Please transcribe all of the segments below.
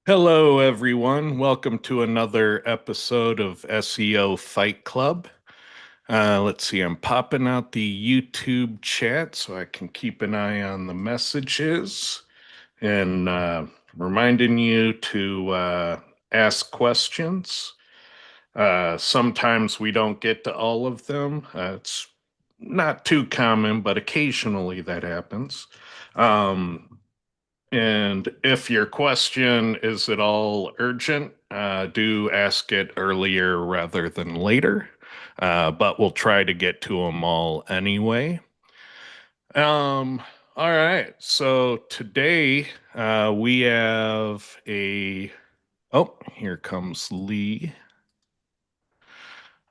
Hello, everyone. Welcome to another episode of SEO Fight Club. Let's see, I'm popping out the YouTube chat so I can keep an eye on the messages and reminding you to ask questions. Sometimes we don't get to all of them. It's not too common, but occasionally that happens. Um, and if your question is at all urgent, do ask it earlier rather than later. But we'll try to get to them all anyway. Um, all right. So today we have a. Oh, here comes Lee.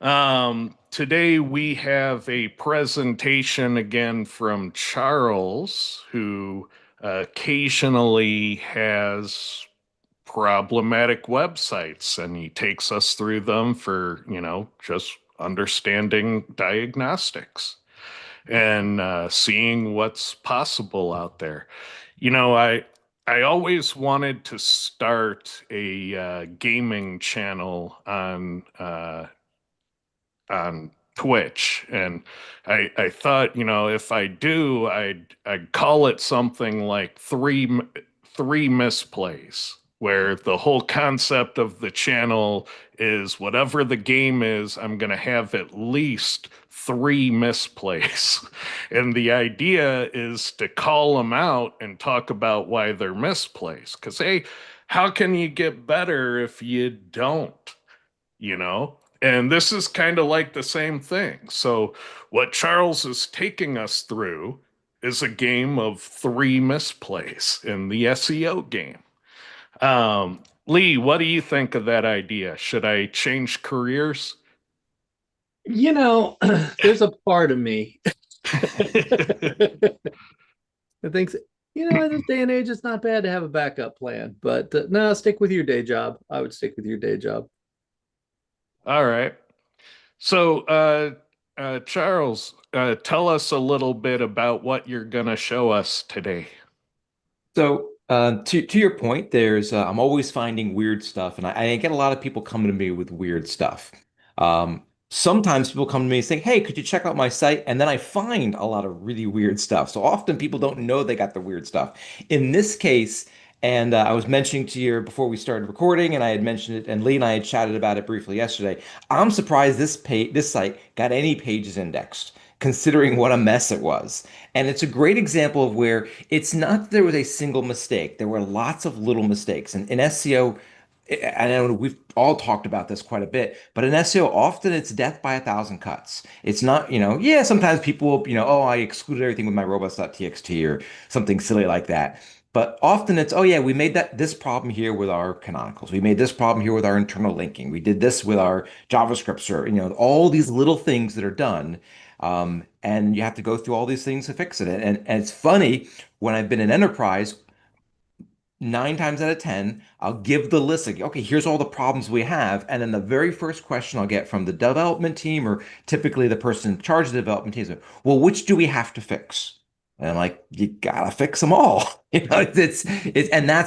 Today we have a presentation again from Charles, who occasionally has problematic websites and he takes us through them for, just understanding diagnostics and seeing what's possible out there. You know, I I always wanted to start a gaming channel on Twitch, and I thought, if I do, I'd call it something like three misplays, where the whole concept of the channel is whatever the game is, I'm gonna have at least three misplays, and the idea is to call them out and talk about why they're misplays. Because hey, how can you get better if you don't? You know? And this is kind of like the same thing. So, what Charles is taking us through is a game of three misplays in the SEO game. Lee, what do you think of that idea? Should I change careers? You know, there's a part of me that thinks, in this day and age, it's not bad to have a backup plan. But no, stick with your day job. I would stick with your day job. All right. So, Charles, tell us a little bit about what you're going to show us today. To your point, there's I'm always finding weird stuff, and I get a lot of people coming to me with weird stuff. Sometimes people come to me saying, "Hey, could you check out my site?" And then I find a lot of really weird stuff. So often people don't know they got the weird stuff. In this case, and I was mentioning to you before we started recording, and I had mentioned it, and Lee and I had chatted about it briefly yesterday. I'm surprised this site got any pages indexed, considering what a mess it was. And it's a great example of where it's not that there was a single mistake. There were lots of little mistakes. And in SEO, I know we've all talked about this quite a bit, but in SEO, often it's death by a thousand cuts. It's not, yeah, sometimes people will, oh, I excluded everything with my robots.txt or something silly like that. But often it's, oh yeah, we made this problem here with our canonicals. We made this problem here with our internal linking. We did this with our JavaScript server. All these little things that are done. And you have to go through all these things to fix it. And it's funny, when I've been in enterprise, 9 times out of 10, I'll give the list, like, okay, here's all the problems we have. And then the very first question I'll get from the development team, or typically the person in charge of the development team, is, well, which do we have to fix? And I'm like, you gotta fix them all. And that's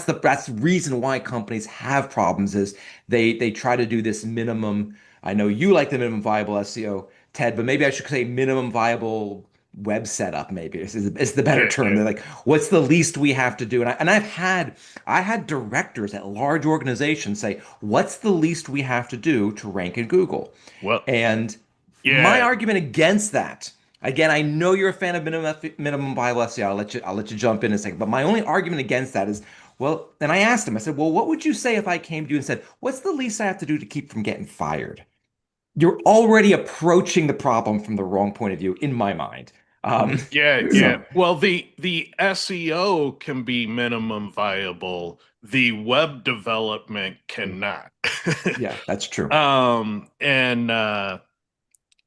the reason why companies have problems is they try to do this minimum. I know you like the minimum viable SEO, Ted, but maybe I should say minimum viable web setup. Maybe is the better Yeah, term. They're like, what's the least we have to do? And I had directors at large organizations say, what's the least we have to do to rank in Google? well, And my yeah, argument against that, again, I know you're a fan of minimum viable SEO. I'll let you jump in a second. But my only argument against that is, well, and I asked him, I said, well, what would you say if I came to you and said, what's the least I have to do to keep from getting fired? You're already approaching the problem from the wrong point of view, in my mind. yeah, yeah. So Well, the SEO can be minimum viable. The web development cannot. yeah, that's true. And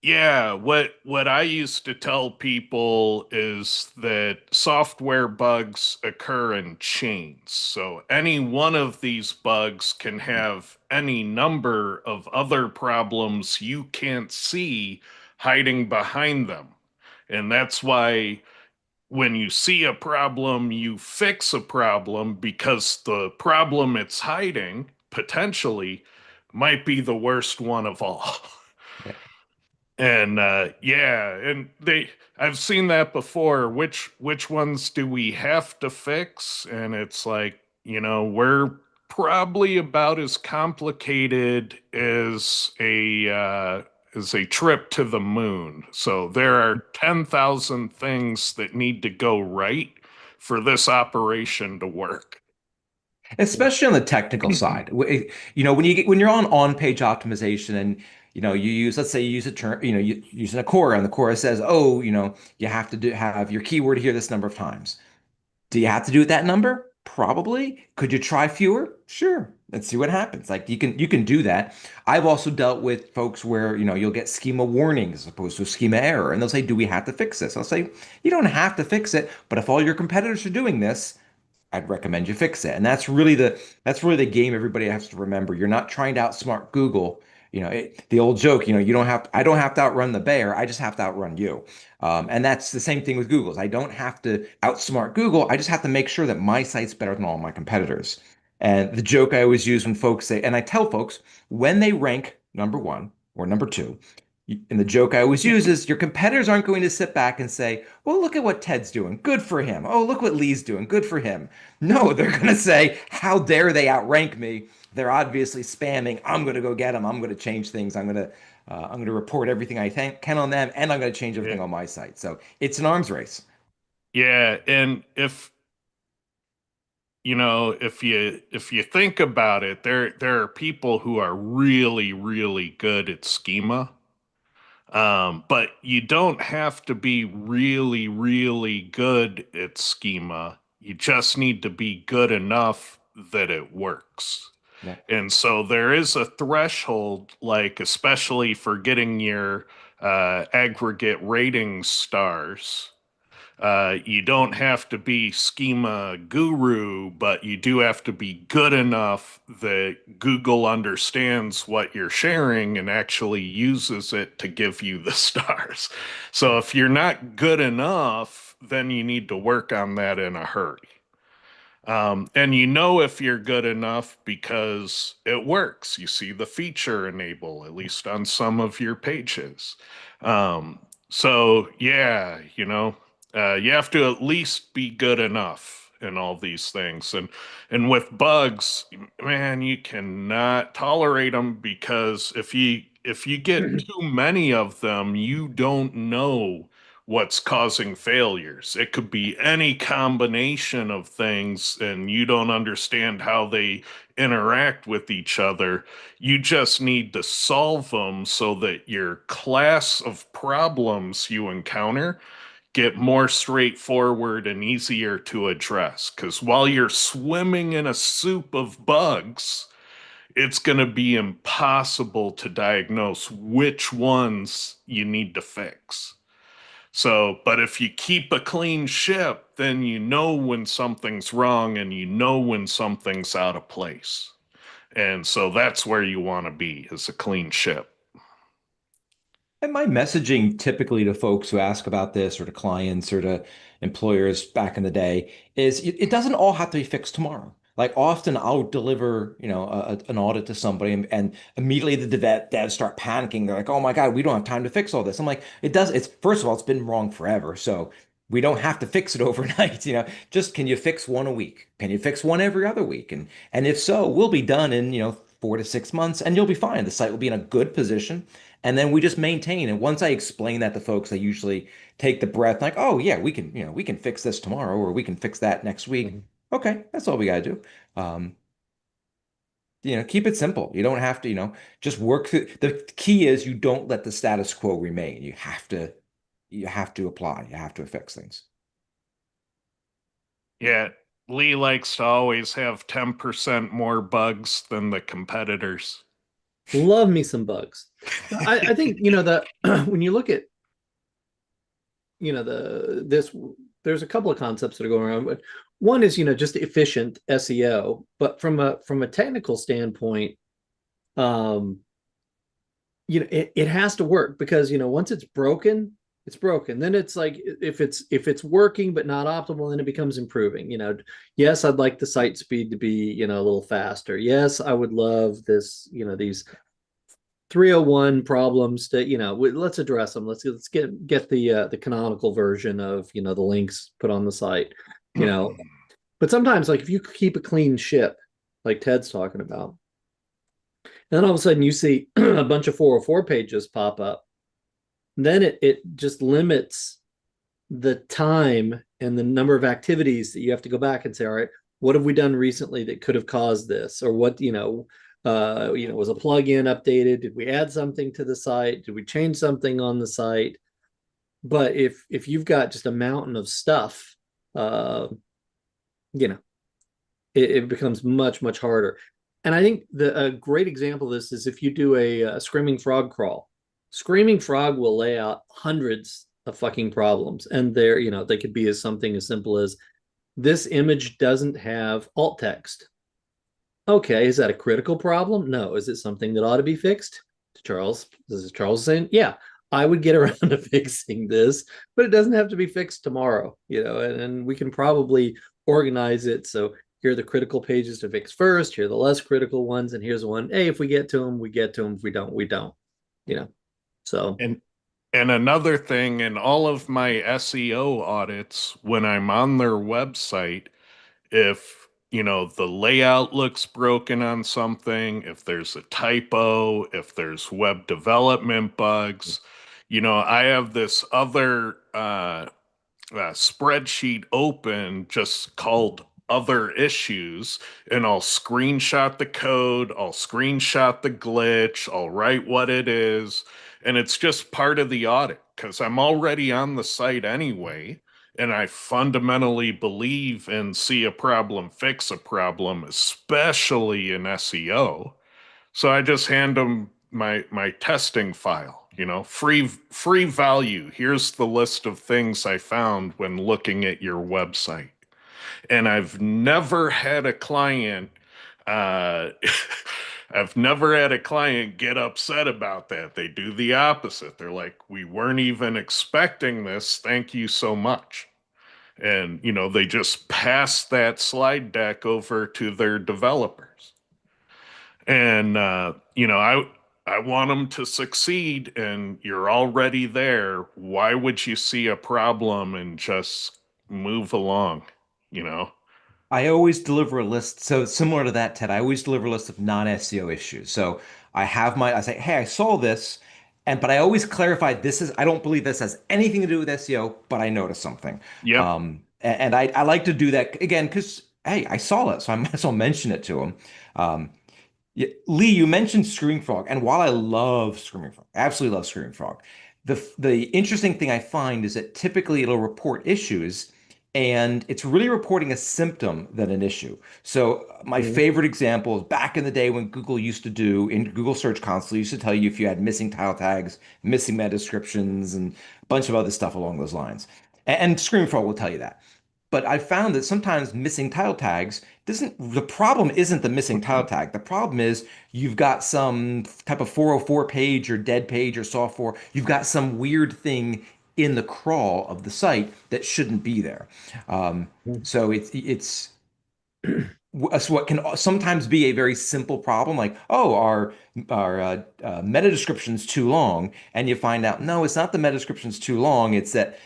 yeah, what I used to tell people is that software bugs occur in chains. So any one of these bugs can have any number of other problems you can't see hiding behind them. And that's why when you see a problem, you fix a problem because the problem it's hiding potentially might be the worst one of all. Yeah. And yeah, and I've seen that before. Which ones do we have to fix? And it's like, we're probably about as complicated as a trip to the moon. So there are 10,000 things that need to go right for this operation to work. Especially on the technical side. When you're on-page optimization and you use, let's say you use a term, you using a query, and the query says, oh, you have to have your keyword here this number of times. Do you have to do it that number? Probably. Could you try fewer? Sure. Let's see what happens. Like you can do that. I've also dealt with folks where, you'll get schema warnings as opposed to a schema error. And they'll say, do we have to fix this? I'll say, you don't have to fix it, but if all your competitors are doing this, I'd recommend you fix it. And that's really the game everybody has to remember. You're not trying to outsmart Google. The old joke, I don't have to outrun the bear. I just have to outrun you. And that's the same thing with Google's. I don't have to outsmart Google. I just have to make sure that my site's better than all my competitors. And the joke I always use when folks say, and I tell folks when they rank number one or number two, and the joke I always use is your competitors aren't going to sit back and say, well, look at what Ted's doing. Good for him. Oh, look what Lee's doing. Good for him. No, they're going to say, how dare they outrank me? They're obviously spamming. I'm going to go get them. I'm going to change things. I'm going to report everything I can on them, and I'm going to change Yeah. everything on my site. So it's an arms race. Yeah, and if you think about it, there are people who are really, really good at schema. But you don't have to be really, really good at schema. You just need to be good enough that it works. Yeah. And so there is a threshold, like especially for getting your aggregate rating stars. You don't have to be schema guru, but you do have to be good enough that Google understands what you're sharing and actually uses it to give you the stars. So if you're not good enough, then you need to work on that in a hurry. And if you're good enough because it works. You see the feature enable, at least on some of your pages. So, yeah, you have to at least be good enough in all these things. And with bugs, man, you cannot tolerate them because if you get too many of them, you don't know what's causing failures. It could be any combination of things, and you don't understand how they interact with each other. You just need to solve them so that your class of problems you encounter get more straightforward and easier to address. Because while you're swimming in a soup of bugs, it's going to be impossible to diagnose which ones you need to fix. So, but if you keep a clean ship, then you know when something's wrong and you know when something's out of place. And so that's where you want to be, is a clean ship. And my messaging typically to folks who ask about this or to clients or to employers back in the day is it doesn't all have to be fixed tomorrow. Like often I'll deliver, an audit to somebody and immediately the devs start panicking. They're like, oh my God, we don't have time to fix all this. I'm like, it's first of all, it's been wrong forever. So we don't have to fix it overnight. Just can you fix one a week? Can you fix one every other week? And if so, we'll be done in, 4 to 6 months and you'll be fine. The site will be in a good position and then we just maintain. And once I explain that to folks, they usually take the breath like, oh yeah, we can fix this tomorrow or we can fix that next week. Mhm. Okay, that's all we gotta do. Um, keep it simple. You don't have to, just work through. The key is you don't let the status quo remain. You have to apply. You have to fix things. Yeah, Lee likes to always have 10% more bugs than the competitors. Love me some bugs. I think the when you look at there's a couple of concepts that are going around, but one is just efficient SEO, but from a technical standpoint, it has to work because once it's broken, It's broken. Then it's like if it's working but not optimal, then it becomes improving. Yes, I'd like the site speed to be, a little faster. Yes, I would love this, these 301 problems to, let's address them. Let's get the canonical version of, the links put on the site, you know. But sometimes, like, if you keep a clean ship, like Ted's talking about, then all of a sudden you see a bunch of 404 pages pop up. Then it just limits the time and the number of activities that you have to go back and say, all right, what have we done recently that could have caused this? Or what, was a plugin updated? Did we add something to the site? Did we change something on the site? But if you've got just a mountain of stuff, uh, you know, it becomes much, much harder. And I think a great example of this is if you do a screaming frog crawl. Screaming frog will lay out hundreds of fucking problems, and they could be as something as simple as this image doesn't have alt text. Okay, is that a critical problem? No. Is it something that ought to be fixed? Charles, this is Charles saying, yeah, I would get around to fixing this, but it doesn't have to be fixed tomorrow, and we can probably organize it. So here are the critical pages to fix first. Here are the less critical ones, and here's one. Hey, if we get to them, we get to them. If we don't, we don't. You know. So And and another thing, in all of my SEO audits, when I'm on their website, if the layout looks broken on something, if there's a typo, if there's web development bugs, I have this other spreadsheet open just called other issues, and I'll screenshot the code, I'll screenshot the glitch, I'll write what it is, and it's just part of the audit because I'm already on the site anyway. And I fundamentally believe in see a problem, fix a problem, especially in SEO. So I just hand them my testing file, free value. Here's the list of things I found when looking at your website. And I've never had a client uh I've never had a client get upset about that. They do the opposite. They're like, "We weren't even expecting this. Thank you so much." And they just pass that slide deck over to their developers. And I want them to succeed, and you're already there. Why would you see a problem and just move along, you know? I always deliver a list. So similar to that, Ted, I always deliver a list of non-SEO issues. So I say, hey, I saw this, but I always clarify I don't believe this has anything to do with SEO, but I noticed something. Yep. And I like to do that again because, hey, I saw it, so I might as well mention it to them. Um, yeah, Lee, you mentioned Screaming Frog, and while I love Screaming Frog, absolutely love Screaming Frog, the interesting thing I find is that typically it'll report issues, and it's really reporting a symptom than an issue. So my mhm. favorite example is back in the day when Google used to do in Google Search Console, used to tell you if you had missing title tags, missing meta descriptions, and a bunch of other stuff along those lines. And Screaming Frog will tell you that. But I found that sometimes missing title tags doesn't, the problem isn't the missing title tag. The problem is you've got some type of 404 page or dead page or software. You've got some weird thing in the crawl of the site that shouldn't be there. Um, so it's what can sometimes be a very simple problem, like, oh, our meta description's too long, and you find out, no, it's not the meta description's too long. It's that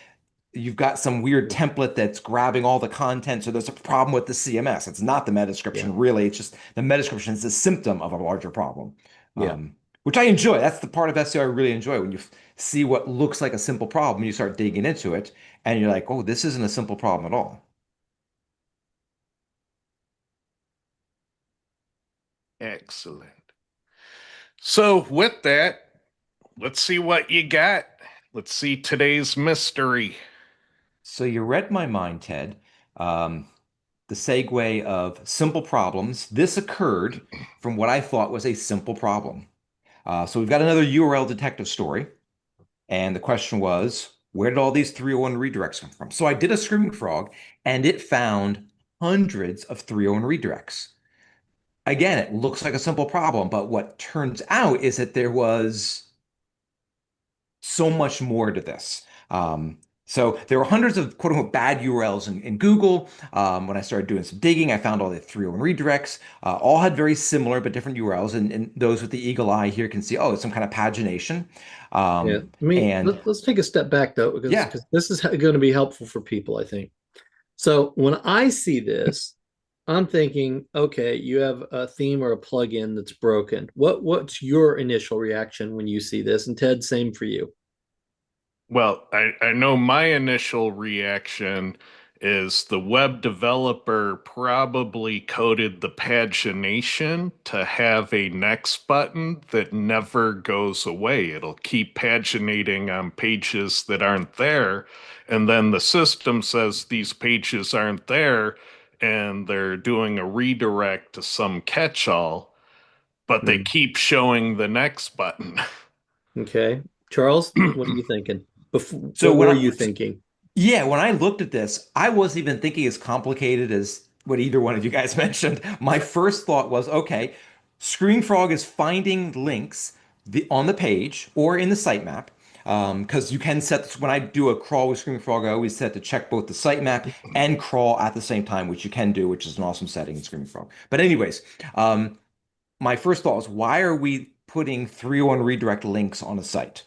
you've got some weird template that's grabbing all the content. So there's a problem with the CMS. It's not the meta Yeah. description, really. It's just the meta description is a symptom of a larger problem, Yeah. which I enjoy. That's the part of SEO I really enjoy when you see what looks like a simple problem, you start digging into it, and you're like, oh, this isn't a simple problem at all. Excellent. So with that, let's see what you got. Let's see today's mystery. So you read my mind, Ted. Um, the segue of simple problems. This occurred from what I thought was a simple problem. So we've got another URL detective story. And the question was, where did all these 301 redirects come from? So I did a Screaming Frog, and it found hundreds of 301 redirects. Again, it looks like a simple problem, but what turns out is that there was so much more to this. So there were hundreds of quote unquote bad URLs in Google. When I started doing some digging, I found all the 301 redirects. All had very similar but different URLs. And those with the eagle eye here can see, oh, it's some kind of pagination. Yeah. Um, I mean, and let's take a step back though, because yeah, because this is going to be helpful for people, I think. So when I see this, I'm thinking, okay, you have a theme or a plugin that's broken. What's your initial reaction when you see this? And Ted, same for you. Well, I know my initial reaction is the web developer probably coded the pagination to have a next button that never goes away. It'll keep paginating on pages that aren't there. And then the system says these pages aren't there, and they're doing a redirect to some catch-all, but they Hmm. keep showing the next button. Okay. Charles, what are you thinking? so What when were I you thinking? Yeah, when I looked at this, I wasn't even thinking as complicated as what either one of you guys mentioned. My first thought was, okay, Screaming Frog is finding links on the page or in the sitemap. Because you can set this, when I do a crawl with Screaming Frog, I always set to check both the sitemap and crawl at the same time, which you can do, which is an awesome setting in Screaming Frog. But anyways, um, my first thought was, why are we putting 301 redirect links on a site?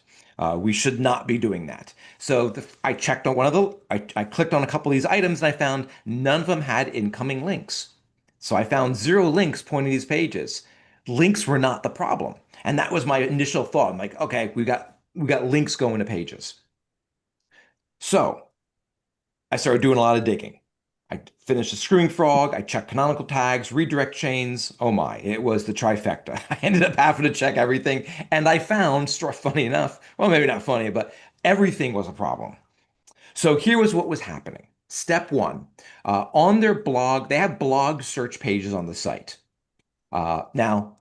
We should not be doing that. So I checked on one of I clicked on a couple of these items and I found none of them had incoming links. So I found zero links pointing to these pages. Links were not the problem. And that was my initial thought. I'm like, okay, we got links going to pages. So I started doing a lot of digging. I finished the Screwing Frog. I checked canonical tags, redirect chains. Oh my, it was the trifecta. I ended up having to check everything, and I found, funny enough, well, maybe not funny, but everything was a problem. So here was what was happening. Step one, on their blog, they have blog search pages on the site. Now,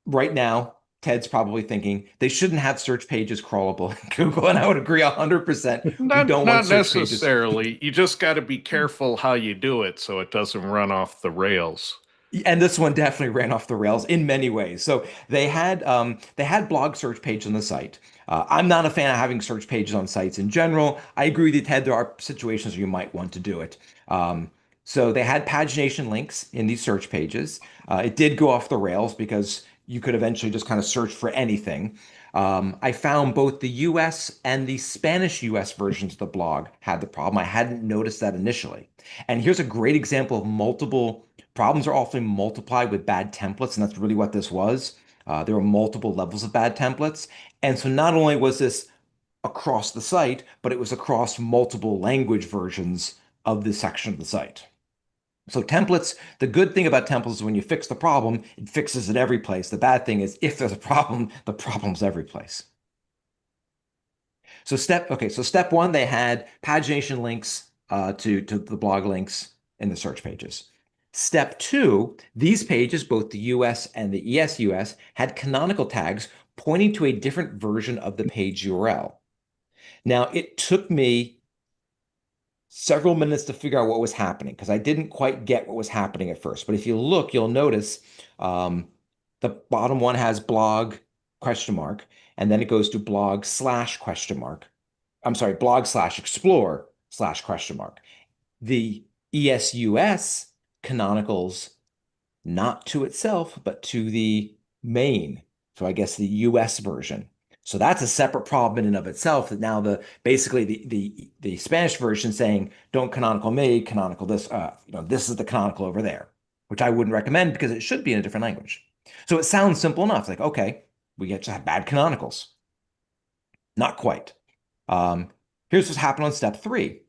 right now, Ted's probably thinking they shouldn't have search pages crawlable in Google, and I would agree 100%. We Not don't want not search pages. necessarily. You just got to be careful how you do it so it doesn't run off the rails. And this one definitely ran off the rails in many ways. So they had blog search page on the site. I'm not a fan of having search pages on sites in general. I agree with you, Ted. There are situations where you might want to do it. So they had pagination links in these search pages. It did go off the rails because you could eventually just kind of search for anything. I found both the US and the Spanish US versions of the blog had the problem. I hadn't noticed that initially. And here's a great example of multiple problems are often multiplied with bad templates, and that's really what this was. There were multiple levels of bad templates. And so not only was this across the site, but it was across multiple language versions of this section of the site. So templates, the good thing about templates is when you fix the problem, it fixes it every place. The bad thing is if there's a problem, the problem's every place. So step one, they had pagination links to the blog links in the search pages. Step two, these pages, both the US and the ESUS, had canonical tags pointing to a different version of the page URL. Now, it took me several minutes to figure out what was happening because I didn't quite get what was happening at first. But if you look, you'll notice um, the bottom one has blog question mark, and then it goes to blog slash question mark. I'm sorry, blog slash explore slash question mark. The ESUS canonicals not to itself, but to the main. So I guess the US version. So that's a separate problem in and of itself. That now the Spanish version saying don't canonical me, canonical this, this is the canonical over there, which I wouldn't recommend because it should be in a different language. So it sounds simple enough. Like, okay, we get to have bad canonicals. Not quite. Um, Here's what's happened on step three.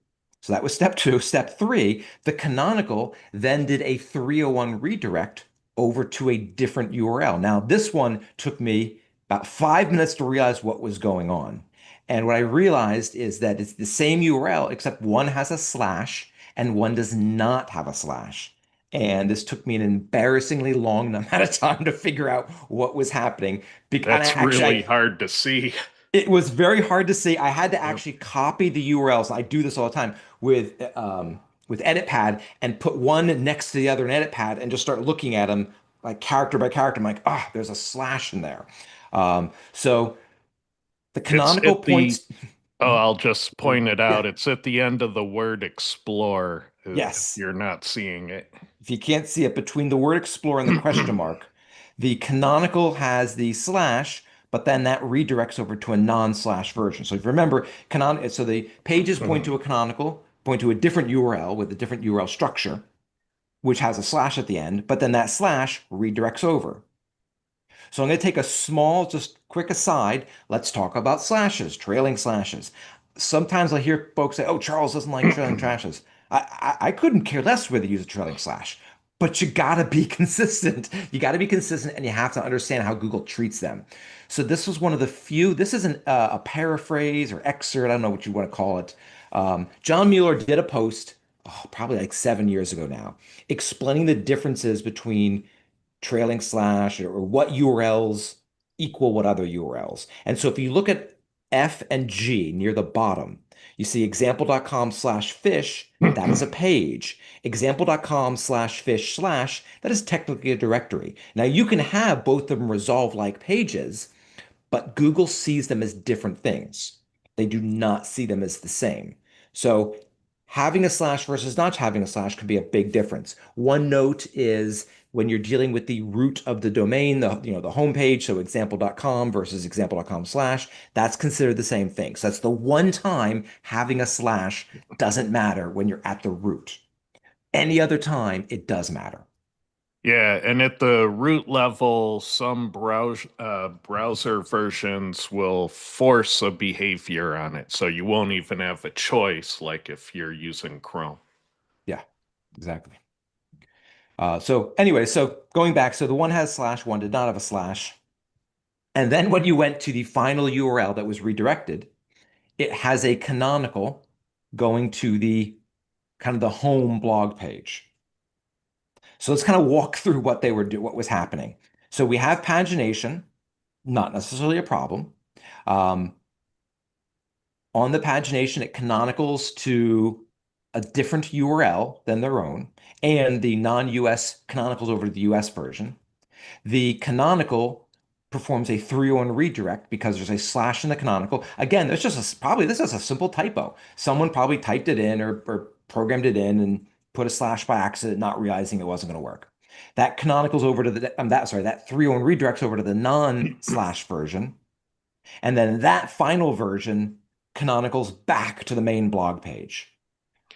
So that was step two. Step three, the canonical then did a 301 redirect over to a different URL. Now, this one took me about 5 minutes to realize what was going on. And what I realized is that it's the same URL, except one has a slash and one does not have a slash. And this took me an embarrassingly long amount of time to figure out what was happening. And I That's actually, really hard to see. it was very hard to see. I had to Yep. actually copy the URLs. I do this all the time with EditPad and put one next to the other in EditPad and just start looking at them like character by character. I'm like, ah, there's a slash in there. So the It's canonical at the points. Oh, I'll just point it out. Yeah. It's at the end of the word explore if Yes. you're not seeing it. If you can't see it, between the word explore and the question mark, the canonical has the slash, but then that redirects over to a non-slash version. So if you remember, so the pages point to a canonical, point to a different URL with a different URL structure, which has a slash at the end, but then that slash redirects over. So I'm going to take a small, just quick aside. Let's talk about slashes, trailing slashes. Sometimes I hear folks say, "Oh, Charles doesn't like trailing slashes." I couldn't care less whether you use a trailing slash, but you got to be consistent. You got to be consistent, and you have to understand how Google treats them. So this was one of the few. This is a paraphrase or excerpt. I don't know what you want to call it. John Mueller did a post, probably like 7 years ago now, explaining the differences between trailing slash or what URLs equal what other URLs. And so if you look at F and G near the bottom, you see example.com/fish, that is a page. Example.com/fish slash, that is technically a directory. Now you can have both of them resolve like pages, but Google sees them as different things. They do not see them as the same. So having a slash versus not having a slash could be a big difference. One note is when you're dealing with the root of the domain, the homepage, so example.com versus example.com slash, that's considered the same thing. So that's the one time having a slash doesn't matter when you're at the root. Any other time, it does matter. Yeah, and at the root level, some browser versions will force a behavior on it, so you won't even have a choice, like if you're using Chrome. Yeah, exactly. So anyway, so going back, so the one has slash, one did not have a slash. And then when you went to the final URL that was redirected, it has a canonical going to the kind of the home blog page. So let's kind of walk through what they were what was happening. So we have pagination, not necessarily a problem. Um, on the pagination, it canonicals to a different URL than their own, and the non-US canonicals over to the US version. The canonical performs a 301 redirect because there's a slash in the canonical. Again, there's just probably this is a simple typo. Someone probably typed it in or programmed it in and put a slash by accident, not realizing it wasn't going to work. That canonicals over to that 301 redirects over to the non-slash version. And then that final version canonicals back to the main blog page.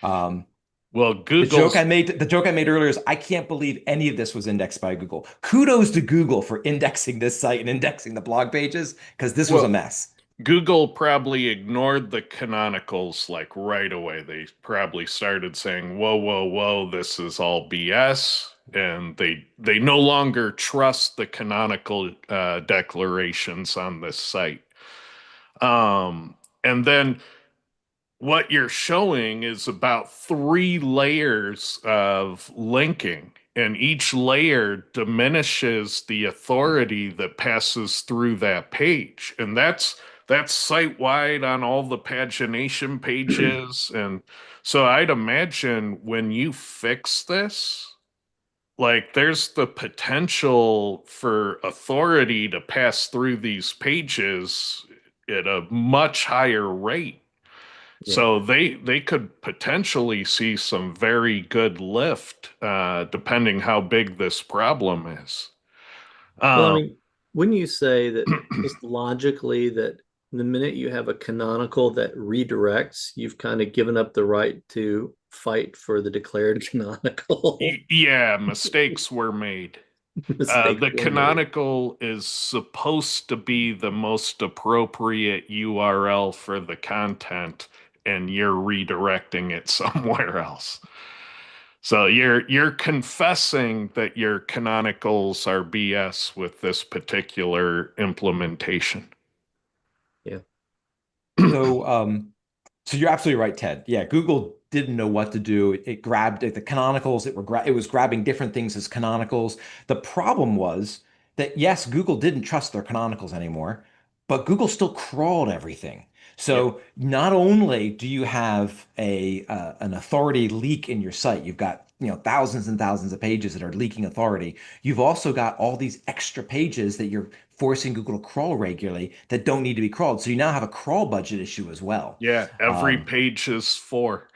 Um, Well, the Google's joke I made earlier is I can't believe any of this was indexed by Google. Kudos to Google for indexing this site and indexing the blog pages because this was a well, mess. Google probably ignored the canonicals like right away. They probably started saying, "Whoa, whoa, whoa, this is all BS," and they no longer trust the canonical declarations on this site. And then what you're showing is about 3 layers of linking, and each layer diminishes the authority that passes through that page. And that's site wide on all the pagination pages. And so I'd imagine when you fix this, like there's the potential for authority to pass through these pages at a much higher rate. Yeah. So they could potentially see some very good lift, depending how big this problem is. Well, I Um, mean, wouldn't you say that just logically that the minute you have a canonical that redirects, you've kind of given up the right to fight for the declared canonical? yeah, mistakes were made. Mistakes The were made. canonical is supposed to be the most appropriate URL for the content, and you're redirecting it somewhere else. So you're confessing that your canonicals are BS with this particular implementation. Yeah. So, so you're absolutely right, Ted. Yeah, Google didn't know what to do. It grabbed the canonicals. It was grabbing different things as canonicals. The problem was that yes, Google didn't trust their canonicals anymore, but Google still crawled everything. Yep. So not only do you have an authority leak in your site, you've got thousands and thousands of pages that are leaking authority. You've also got all these extra pages that you're forcing Google to crawl regularly that don't need to be crawled. So you now have a crawl budget issue as well. Yeah, every Um, page is four.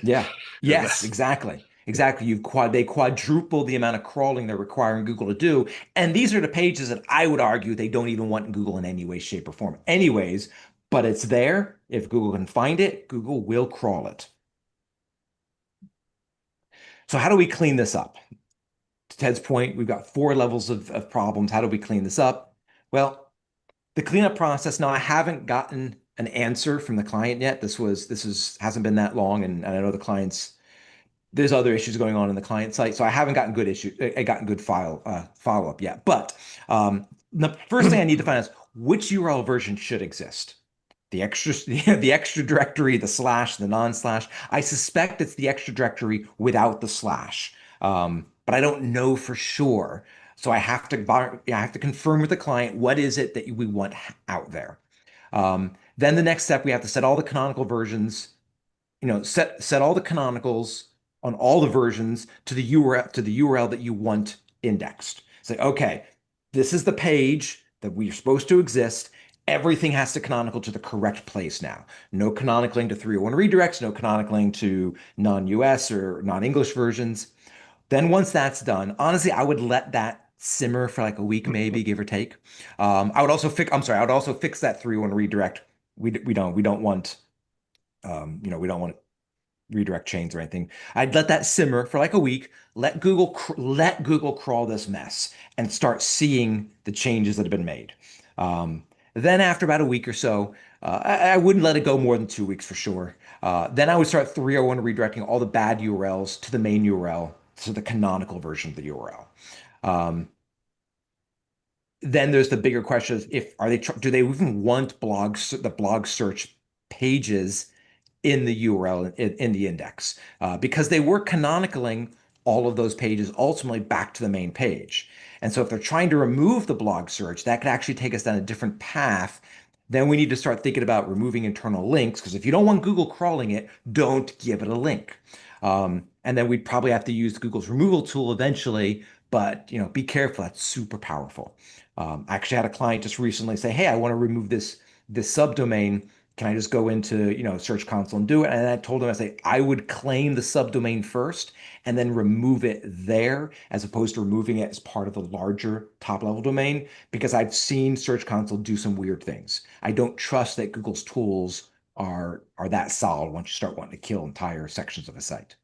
yeah. And Yes, that- exactly. Exactly. They quadruple the amount of crawling they're requiring Google to do. And these are the pages that I would argue they don't even want Google in any way, shape, or form. Anyways, but it's there. If Google can find it, Google will crawl it. So how do we clean this up? To Ted's point, we've got four levels of problems. How do we clean this up? Well, the cleanup process, now I haven't gotten an answer from the client yet. This hasn't been that long, and I know the clients there's other issues going on in the client site, so I haven't gotten good follow up yet. But the first thing I need to find is which URL version should exist. The extra, the extra directory, the slash, the non-slash. I suspect it's the extra directory without the slash, but I don't know for sure. So I have to confirm with the client what is it that we want out there. Then the next step, we have to set all the canonical versions set all the canonicals on all the versions to the URL that you want indexed. Say, okay, this is the page that we're supposed to exist. Everything has to canonical to the correct place now. No canonicling to 301 redirects, no canonicling to non-US or non-English versions. Then once that's done, honestly, I would let that simmer for like a week, maybe, give or take. I would also fix that 301 redirect. We don't want we don't want redirect chains or anything. I'd let that simmer for like a week, let Google crawl this mess and start seeing the changes that have been made. Then after about a week or so, I wouldn't let it go more than 2 weeks for sure. Then I would start 301 redirecting all the bad URLs to the main URL, to the canonical version of the URL. Um, then there's the bigger question: is if are they do they even want the blog search pages in the URL in the index because they were canonicling all of those pages ultimately back to the main page. And so if they're trying to remove the blog search, that could actually take us down a different path. Then we need to start thinking about removing internal links because if you don't want Google crawling it, don't give it a link. And then we'd probably have to use Google's removal tool eventually, but be careful. That's super powerful. I actually had a client just recently say, "Hey, I want to remove this subdomain. Can I just go into, Search Console and do it?" And I told him, I say, I would claim the subdomain first and then remove it there as opposed to removing it as part of the larger top level domain because I've seen Search Console do some weird things. I don't trust that Google's tools are that solid once you start wanting to kill entire sections of a site.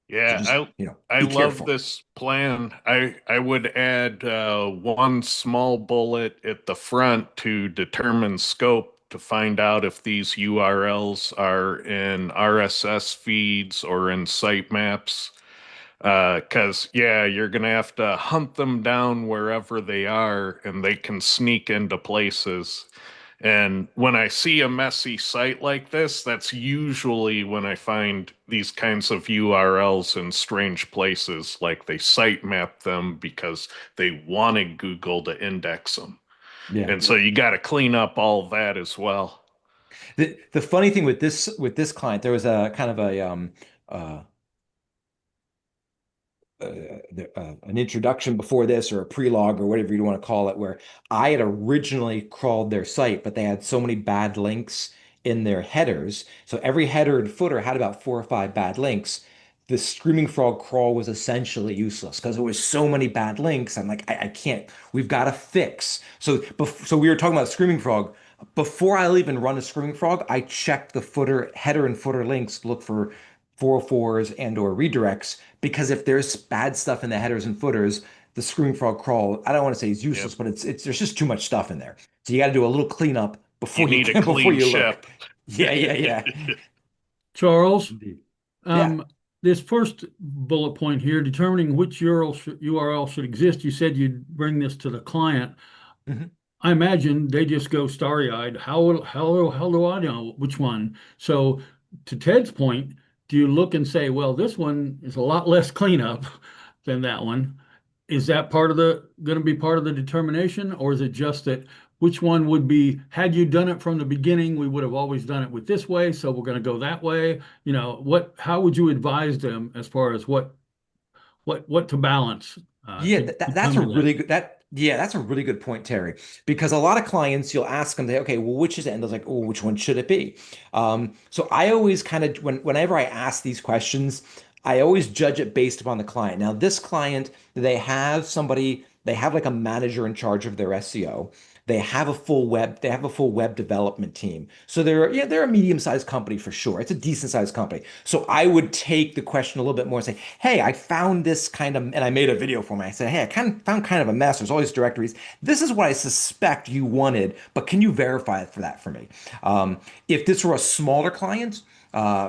So yeah, just, I be love careful. this plan. I would add one small bullet at the front to determine scope to find out if these URLs are in RSS feeds or in sitemaps. Because, yeah, you're going to have to hunt them down wherever they are, and they can sneak into places. And when I see a messy site like this, that's usually when I find these kinds of URLs in strange places, like they sitemap them because they wanted Google to index them. Yeah. And so you got to clean up all that as well. The funny thing with this client, there was a kind of uh, an introduction before this or a prelog or whatever you want to call it, where I had originally crawled their site, but they had so many bad links in their headers. So every header and footer had about 4 or 5 bad links. The Screaming Frog crawl was essentially useless because there was so many bad links. I'm like, I can't. We've got to fix. So we were talking about Screaming Frog. Before I'll even run a Screaming Frog, I checked the header and footer links, look for 404s and or redirects because if there's bad stuff in the headers and footers, the Screaming Frog crawl, I don't want to say is Yep. useless, but it's there's just too much stuff in there. So you got to do a little cleanup You before you need a can before clean you look. ship. Yeah, yeah, yeah. Charles, Indeed. Yeah. um, this first bullet point here, determining which URL should exist, you said you'd bring this to the client. Mhm. I imagine they just go starry-eyed. How do I know which one? So to Ted's point, do you look and say, well, this one is a lot less cleanup than that one? is that part of the going to be part of the determination, or is it just that which one would be, had you done it from the beginning, we would have always done it with this way, so we're going to go that way? How would you advise them as far as what to balance Yeah, to that's come a to that? really good yeah, that's a really good point, Terry. Because a lot of clients, you'll ask them, okay, well, which is it? And they're like, oh, which one should it be? So I always kind of whenever I ask these questions, I always judge it based upon the client. Now, this client, they have like a manager in charge of their SEO. They have a full web development team. So they're a medium-sized company for sure. It's a decent-sized company. So I would take the question a little bit more and say, hey, I found this kind of, and I made a video for me. I said, hey, I found kind of a mess. There's all these directories. This is what I suspect you wanted, but can you verify it for me? If this were a smaller client,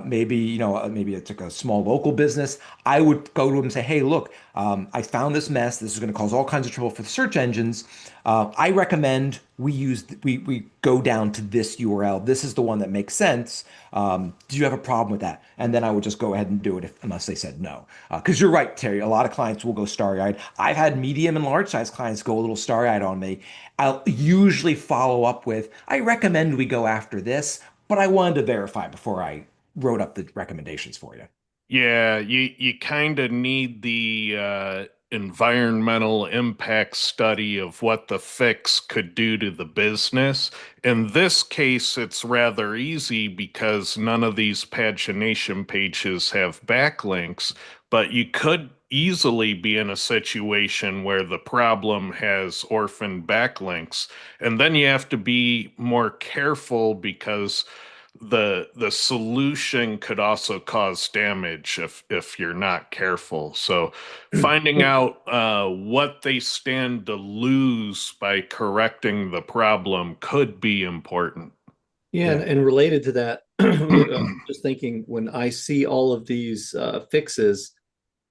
maybe it's like a small local business. I would go to them and say, "Hey, look, I found this mess. This is going to cause all kinds of trouble for the search engines. I recommend we go down to this URL. This is the one that makes sense. Do you have a problem with that?" And then I would just go ahead and do it unless they said no. Because you're right, Terry. A lot of clients will go starry-eyed. I've had medium and large size clients go a little starry-eyed on me. I'll usually follow up with, "I recommend we go after this, but I wanted to verify before I wrote up the recommendations for you." Yeah, you kind of need the environmental impact study of what the fix could do to the business. In this case, it's rather easy because none of these pagination pages have backlinks, but you could easily be in a situation where the problem has orphaned backlinks, and then you have to be more careful because the solution could also cause damage if you're not careful. So finding out what they stand to lose by correcting the problem could be important. Yeah, Yeah. and related to that, just thinking when I see all of these fixes,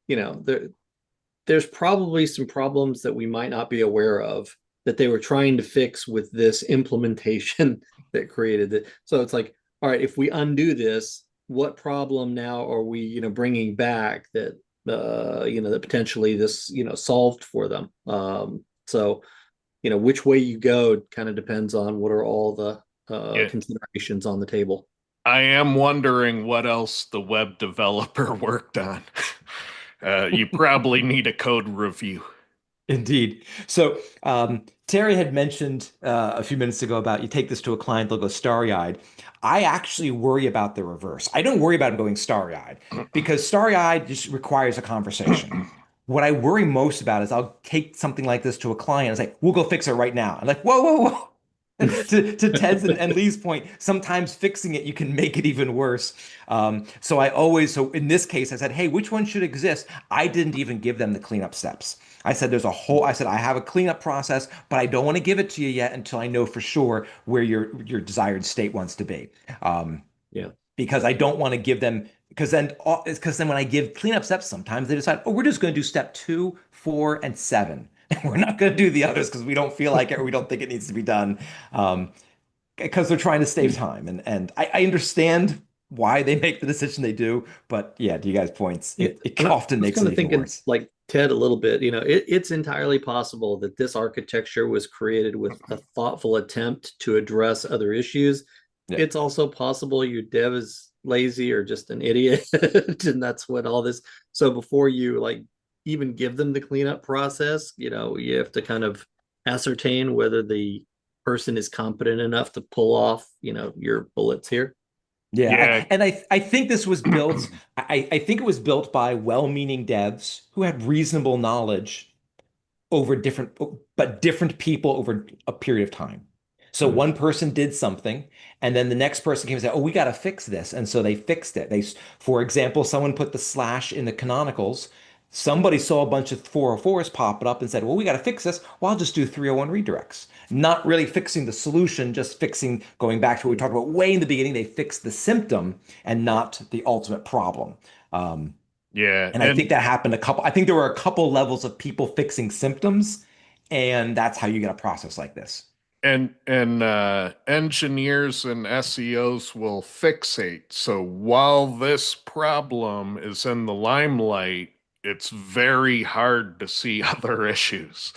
there's probably some problems that we might not be aware of that they were trying to fix with this implementation that created it. So it's like, all right, if we undo this, what problem now are we, bringing back that, that potentially this, solved for them? So, which way you go kind of depends on what are all the Yeah, considerations on the table. I am wondering what else the web developer worked on. You probably need a code review. Indeed. So Terry had mentioned a few minutes ago about you take this to a client, they'll go starry-eyed. I actually worry about the reverse. I don't worry about them going starry-eyed because starry-eyed just requires a conversation. What I worry most about is I'll take something like this to a client and say, we'll go fix it right now. I'm like, whoa, whoa, whoa. To Ted's and Lee's point, sometimes fixing it, you can make it even worse. So in this case, I said, hey, which one should exist? I didn't even give them the cleanup steps. I said, I have a cleanup process, but I don't want to give it to you yet until I know for sure where your desired state wants to be. Um, Yeah. because I don't want to give them because then when I give cleanup steps, sometimes they decide, oh, we're just going to do step 2, 4, and 7. We're not going to do the others because we don't feel like it or we don't think it needs to be done. Um, because they're trying to save time. And I understand why they make the decision they do, but yeah, to you guys' points, Yeah, it and I often was makes kind it of even thinking worse. like Ted a little bit, it's entirely possible that this architecture was created with a thoughtful attempt to address other issues. Yeah. It's also possible your dev is lazy or just an idiot, and that's what all this. So before you like even give them the cleanup process, you have to kind of ascertain whether the person is competent enough to pull off, your bullets here. Yeah, Yeah, I think this was built. I think it was built by well-meaning devs who had reasonable knowledge over different people over a period of time. So Mm. one person did something, and then the next person came and said, "Oh, we got to fix this," and so they fixed it. For example, someone put the slash in the canonicals. Somebody saw a bunch of 404s popping up and said, "Well, we got to fix this. Well, I'll just do 301 redirects." Not really fixing the solution, just going back to what we talked about way in the beginning. They fixed the symptom and not the ultimate problem. Um, yeah, and I think that happened I think there were a couple levels of people fixing symptoms, and that's how you get a process like this. and engineers and SEOs will fixate. So while this problem is in the limelight, it's very hard to see other issues.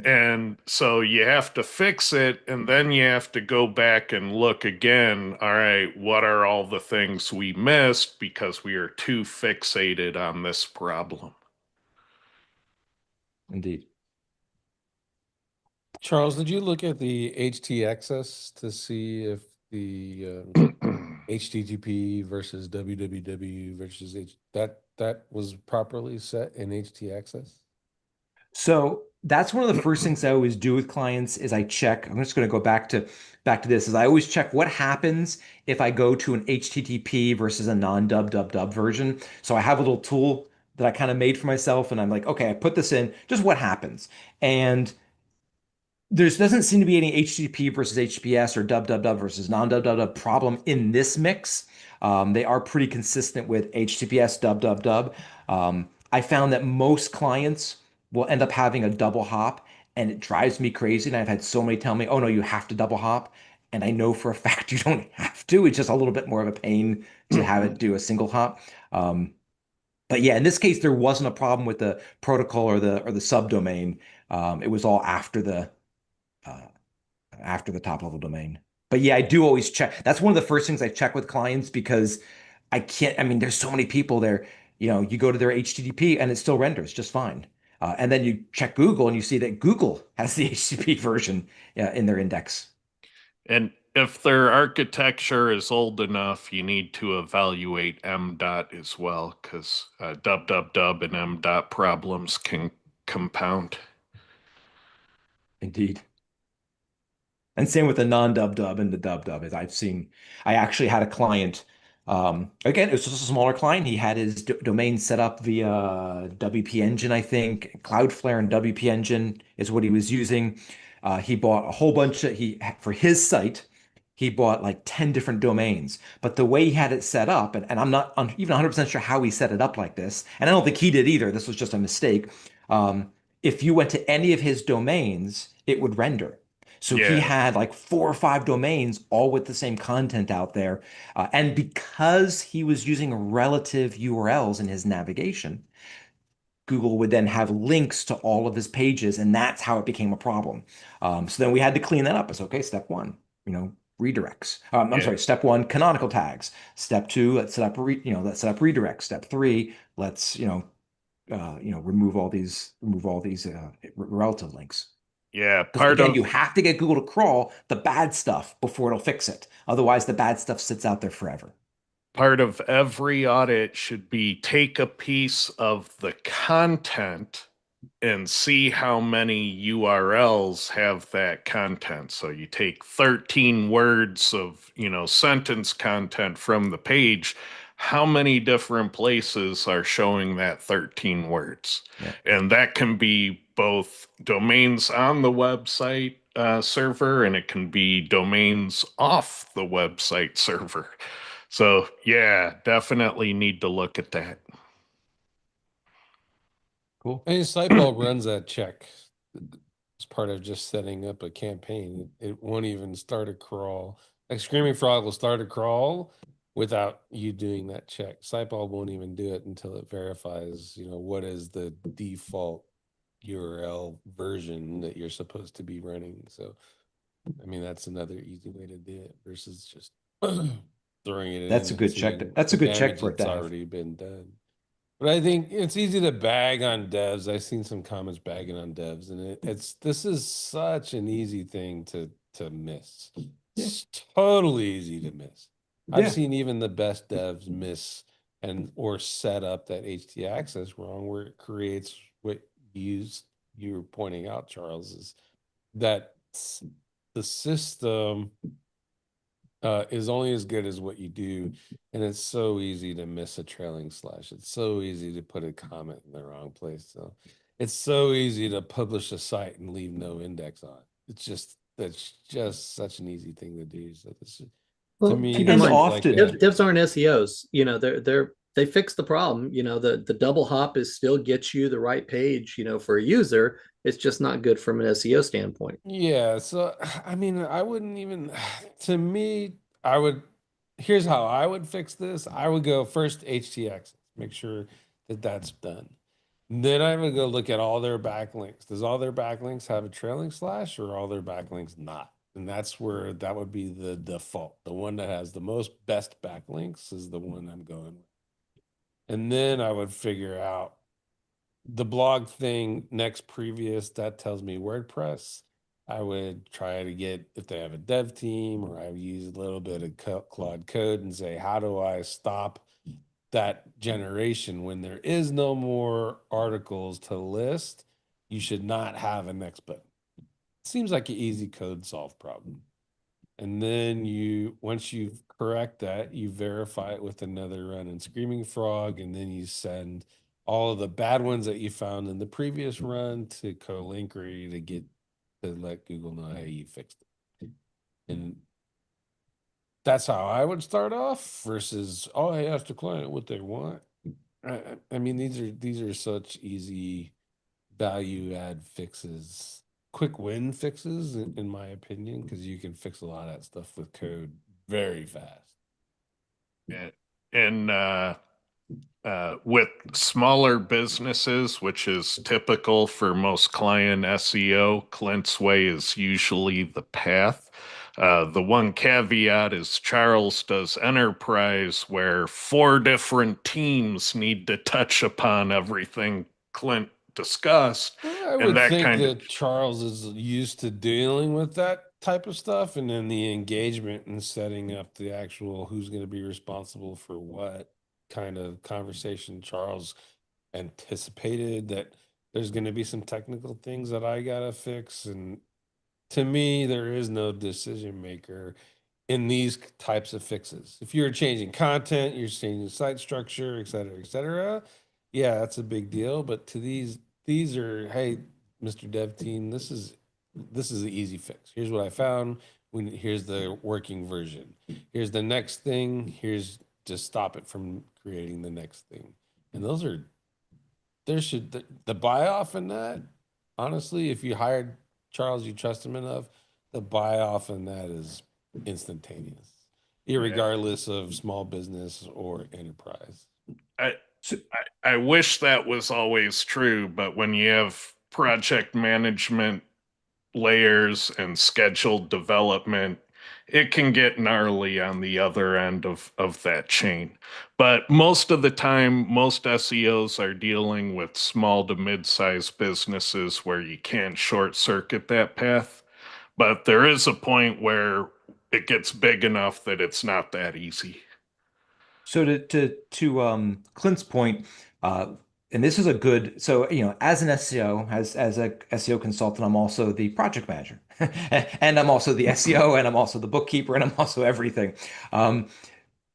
And so you have to fix it, and then you have to go back and look again. All right, what are all the things we missed because we are too fixated on this problem? Indeed. Charles, did you look at the HT access to see if the HTTP versus www versus that was properly set in HT access? So that's one of the first things I always do with clients is I check. I'm just going to go back to this. Is I always check what happens if I go to an HTTP versus a non-www version. So I have a little tool that I kind of made for myself, and I'm like, okay, I put this in. Just what happens? And there doesn't seem to be any HTTP versus HTTPS or www versus non-www problem in this mix. They are pretty consistent with HTTPS, www. I found that most clients will end up having a double hop, and it drives me crazy. And I've had so many tell me, "Oh no, you have to double hop," and I know for a fact you don't have to. It's just a little bit more of a pain to have it do a single hop. But yeah, in this case, there wasn't a problem with the protocol or the subdomain. It was all uh, after the top level domain. But yeah, I do always check. That's one of the first things I check with clients because I can't, I mean, there's so many people there. You go to their HTTP and it still renders just fine. And then you check Google and you see that Google has the HTTP version in their index. And if their architecture is old enough, you need to evaluate M dot as well, because www and M dot problems can compound. Indeed. And same with the non-dub and the dub as I've seen. I actually had a client. Again, it was just a smaller client. He had his domain set up via WP Engine, I think. Cloudflare and WP Engine is what he was using. He bought a whole bunch of for his site. He bought like 10 different domains. But the way he had it set up, and I'm not even 100% sure how he set it up like this, and I don't think he did either. This was just a mistake. If you went to any of his domains, it would render. So he Yeah. had like 4 or 5 domains, all with the same content out there. And because he was using relative URLs in his navigation, Google would then have links to all of his pages, and that's how it became a problem. So then we had to clean that up. It's okay, step one, redirects. I'm Yeah. sorry, step one, canonical tags. Step two, let's set up let's set up redirects. Step three, let's remove all these relative links. Yeah. Because again, you have to get Google to crawl the bad stuff before it'll fix it. Otherwise, the bad stuff sits out there forever. Part of every audit should be take a piece of the content and see how many URLs have that content. So you take 13 words of, sentence content from the page. How many different places are showing that 13 words? Yeah. And that can be both domains on the website server, and it can be domains off the website server. So yeah, definitely need to look at that. Cool. And Siteball runs that check as part of just setting up a campaign. It won't even start a crawl. Like Screaming Frog will start a crawl without you doing that check. Siteball won't even do it until it verifies, what is the default URL version that you're supposed to be running. So, I mean, that's another easy way to do it versus just throwing it That's in a good and check. seeing That's a the good check damage for it that's to have. already been done. But I think it's easy to bag on devs. I've seen some comments bagging on devs, and this is such an easy thing to miss. It's totally easy to miss. I've Yeah. seen even the best devs miss or set up that HT access wrong, where it creates what you're pointing out, Charles, is that the system is only as good as what you do. And it's so easy to miss a trailing slash. It's so easy to put a comment in the wrong place. So it's so easy to publish a site and leave no index on. That's just such an easy thing to do. So this to me, keep in And mind, like often, devs aren't SEOs. They fix the problem. The double hop is still gets you the right page. For a user, it's just not good from an SEO standpoint. yeah. So I mean, I wouldn't even. To me, I would. Here's how I would fix this. I would go first HTX, make sure that that's done. Then I would go look at all their backlinks. Does all their backlinks have a trailing slash or all their backlinks not? And that's where that would be the default. The one that has the most best backlinks is the one I'm going with. And then I would figure out the blog thing next previous, that tells me WordPress. I would try to get, if they have a dev team, or I would use a little bit of Claude code and say, how do I stop that generation when there is no more articles to list? You should not have a next button. Seems like an easy code solve problem. And then once you correct that, you verify it with another run in Screaming Frog, and then you send all of the bad ones that you found in the previous run to Colinkery to let Google know, hey, you fixed it. And that's how I would start off versus, oh, I asked the client what they want. I mean, these are such easy value add fixes, quick win fixes, in my opinion, because you can fix a lot of that stuff with code very fast. And with smaller businesses, which is typical for most client SEO, Clint's way is usually the path. The one caveat is Charles does enterprise, where 4 different teams need to touch upon everything Clint discussed, I and would that think kind of that Charles is used to dealing with that type of stuff, and then the engagement and setting up the actual who's going to be responsible for what kind of conversation. Charles anticipated that there's going to be some technical things that I got to fix, and to me, there is no decision maker in these types of fixes. If you're changing content, you're changing site structure, et cetera, et cetera. Yeah, that's a big deal. But to these are, hey, Mr. Dev Team, this is the easy fix. Here's what I found. Here's the working version. Here's the next thing. Here's just stop it from creating the next thing. And those are there should the buy off in that. Honestly, if you hired Charles, you trust him enough, the buy off in that is instantaneous, yeah. irregardless of small business or enterprise. I, I wish that was always true, but when you have project management layers and scheduled development, it can get gnarly on the other end of that chain. But most of the time, most SEOs are dealing with small to mid-sized businesses where you can't short circuit that path. But there is a point where it gets big enough that it's not that easy. So to Clint's point, uh, and this is a good, so as an SEO, as a SEO consultant, I'm also the project manager, and I'm also the SEO, and I'm also the bookkeeper, and I'm also everything. Um,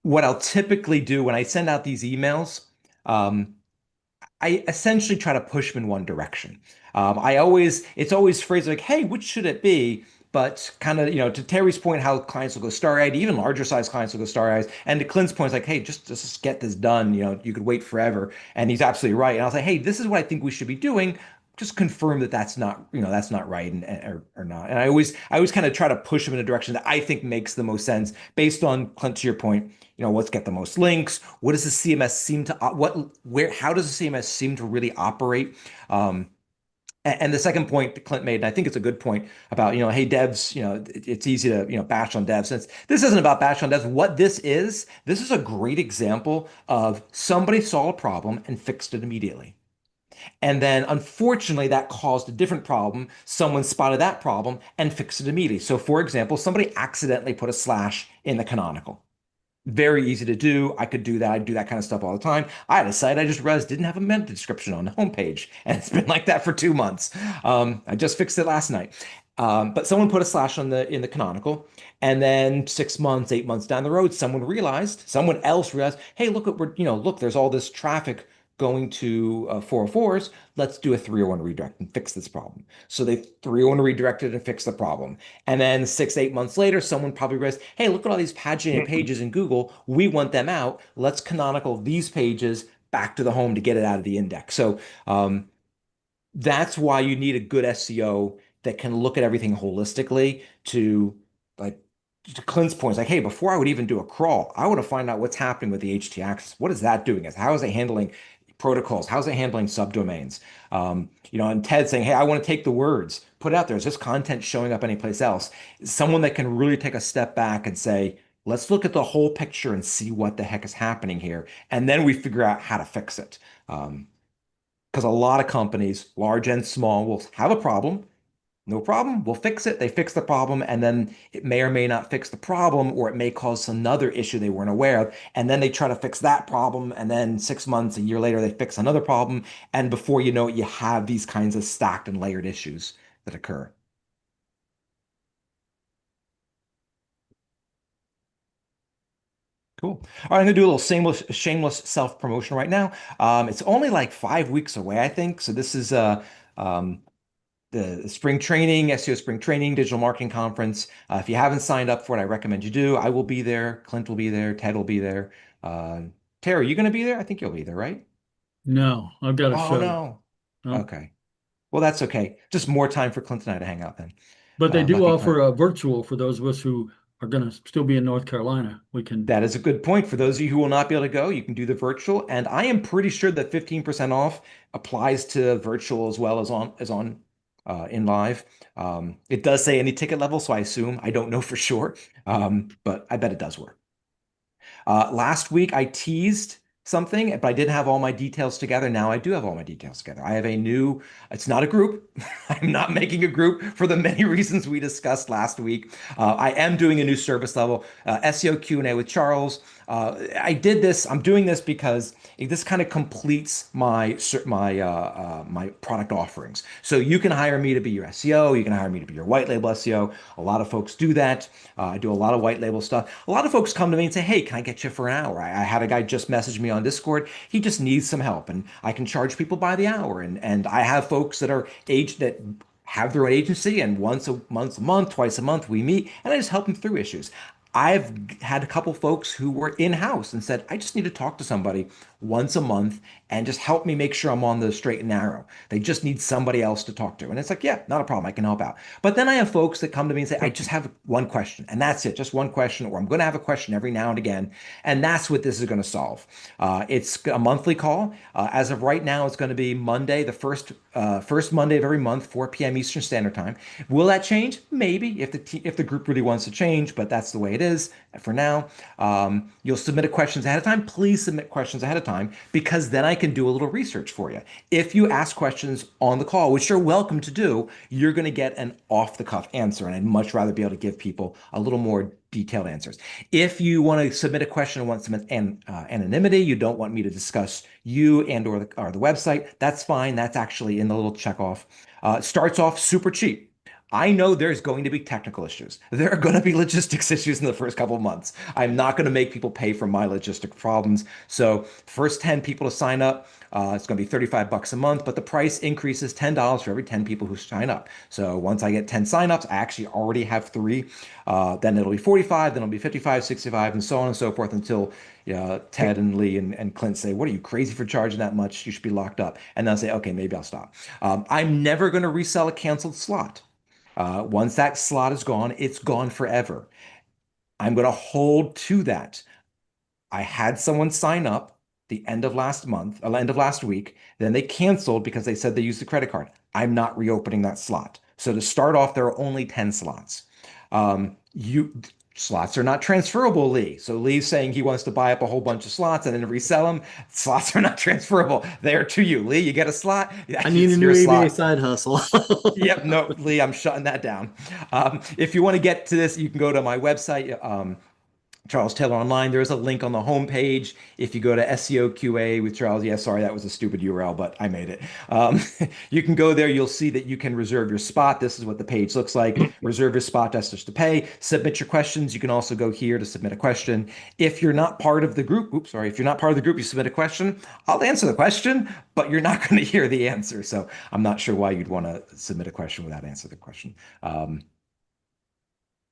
what I'll typically do when I send out these emails, um, I essentially try to push them in one direction. It's always phrased like, hey, which should it be? But kind of, to Terry's point, how clients will go star-eyed, even larger size clients will go star-eyed. And to Clint's point, it's like, hey, just get this done. You could wait forever. And he's absolutely right. And I'll say, hey, this is what I think we should be doing. Just confirm that that's not right or not. And I always kind of try to push them in a direction that I think makes the most sense based on Clint, to your point, let's get the most links. What does the CMS seem to how does the CMS seem to really operate? And the second point that Clint made, and I think it's a good point about, hey, devs, it's easy to, bash on devs. Since this isn't about bash on devs, what this is a great example of somebody saw a problem and fixed it immediately. And then unfortunately, that caused a different problem. Someone spotted that problem and fixed it immediately. So for example, somebody accidentally put a slash in the canonical. Very easy to do. I could do that. I do that kind of stuff all the time. I had a site I just realized didn't have a meta description on the homepage, and it's been like that for 2 months. I just fixed it last night. But someone put a slash in the canonical, and then 6 months, 8 months down the road, someone else realized, hey, look, there's all this traffic going to 404s. Let's do a 301 redirect and fix this problem. So they 301 redirected and fixed the problem. And then 6, 8 months later, someone probably realized, hey, look at all these paginated pages in Google. We want them out. Let's canonical these pages back to the home to get it out of the index. So that's why you need a good SEO that can look at everything holistically to, like, to Clint's point, it's like, hey, before I would even do a crawl, I want to find out what's happening with the HT axis. What is that doing? How is it handling protocols? How's it handling subdomains? And Ted saying, hey, I want to take the words, put it out there. Is this content showing up anyplace else? Someone that can really take a step back and say, let's look at the whole picture and see what the heck is happening here. And then we figure out how to fix it. Because a lot of companies, large and small, will have a problem. No problem. We'll fix it. They fix the problem, and then it may or may not fix the problem, or it may cause another issue they weren't aware of. And then they try to fix that problem, and then 6 months, a year later, they fix another problem. And before you know it, you have these kinds of stacked and layered issues that occur. Cool. All right, I'm gonna do a little shameless self-promotion right now. It's only like 5 weeks away, I think. So this is um, the spring training, SEO spring training, digital marketing conference. If you haven't signed up for it, I recommend you do. I will be there. Clint will be there. Ted will be there. Tara, are you going to be there? I think you'll be there, right? No, I've got a Oh, show. no. No. Okay. Well, that's okay. Just more time for Clint and I to hang out then. But they do That'd be fun. offer a virtual for those of us who are going to still be in North Carolina. We can. That is a good point. For those of you who will not be able to go, you can do the virtual. And I am pretty sure that 15% off applies to virtual as well as on in live. It does say any ticket level, so I assume I don't know for sure, but I bet it does work. Last week I teased something, but I didn't have all my details together. Now I do have all my details together. I have a new, it's not a group. I'm not making a group for the many reasons we discussed last week. I am doing a new service level, SEO Q&A with Charles. I'm doing this because this kind of completes my product offerings. So you can hire me to be your SEO. You can hire me to be your white label SEO. A lot of folks do that. I do a lot of white label stuff. A lot of folks come to me and say, hey, can I get you for an hour? I had a guy just message me on Discord. He just needs some help, and I can charge people by the hour. And I have folks that have their own agency, and once a month, twice a month, we meet, and I just help them through issues. I've had a couple folks who were in-house and said, I just need to talk to somebody once a month and just help me make sure I'm on the straight and narrow. They just need somebody else to talk to. And it's like, yeah, not a problem. I can help out. But then I have folks that come to me and say, I just have one question, and that's it, just one question, or I'm going to have a question every now and again. And that's what this is going to solve. It's a monthly call. As of right now, it's going to be Monday, the first Monday of every month, 4 p.m. Eastern Standard Time. Will that change? Maybe if the group really wants to change, but that's the way it is for now. You'll submit questions ahead of time. Please submit questions ahead of time, because then I can do a little research for you. If you ask questions on the call, which you're welcome to do, you're going to get an off-the-cuff answer, and I'd much rather be able to give people a little more detailed answers. If you want to submit a question and want some anonymity, you don't want me to discuss you or the website, that's fine. That's actually in the little checkoff. It starts off super cheap. I know there's going to be technical issues. There are going to be logistics issues in the first couple of months. I'm not going to make people pay for my logistic problems. So first 10 people to sign up, it's going to be $35 a month, but the price increases $10 for every 10 people who sign up. So once I get 10 signups, I actually already have 3. Then it'll be 45, then it'll be 55, 65, and so on and so forth until Ted and Lee and Clint say, what are you, crazy for charging that much? You should be locked up. And they'll say, okay, maybe I'll stop. I'm never going to resell a canceled slot. Once that slot is gone, it's gone forever. I'm going to hold to that. I had someone sign up the end of last month, end of last week. Then they canceled because they said they used the credit card. I'm not reopening that slot. So to start off, there are only 10 slots. Slots are not transferable, Lee. So Lee's saying he wants to buy up a whole bunch of slots and then resell them. Slots are not transferable. They are to you. Lee, you get a slot. I need a new ABA side hustle. Yep, no, Lee, I'm shutting that down. If you want to get to this, you can go to my website, Charles Taylor Online. There's a link on the homepage. If you go to SEO QA with Charles, yeah, sorry, that was a stupid URL, but I made it. You can go there. You'll see that you can reserve your spot. This is what the page looks like. Reserve your spot, that's just to pay. Submit your questions. You can also go here to submit a question. If you're not part of the group, if you're not part of the group, you submit a question. I'll answer the question, but you're not going to hear the answer. So I'm not sure why you'd want to submit a question without answering the question.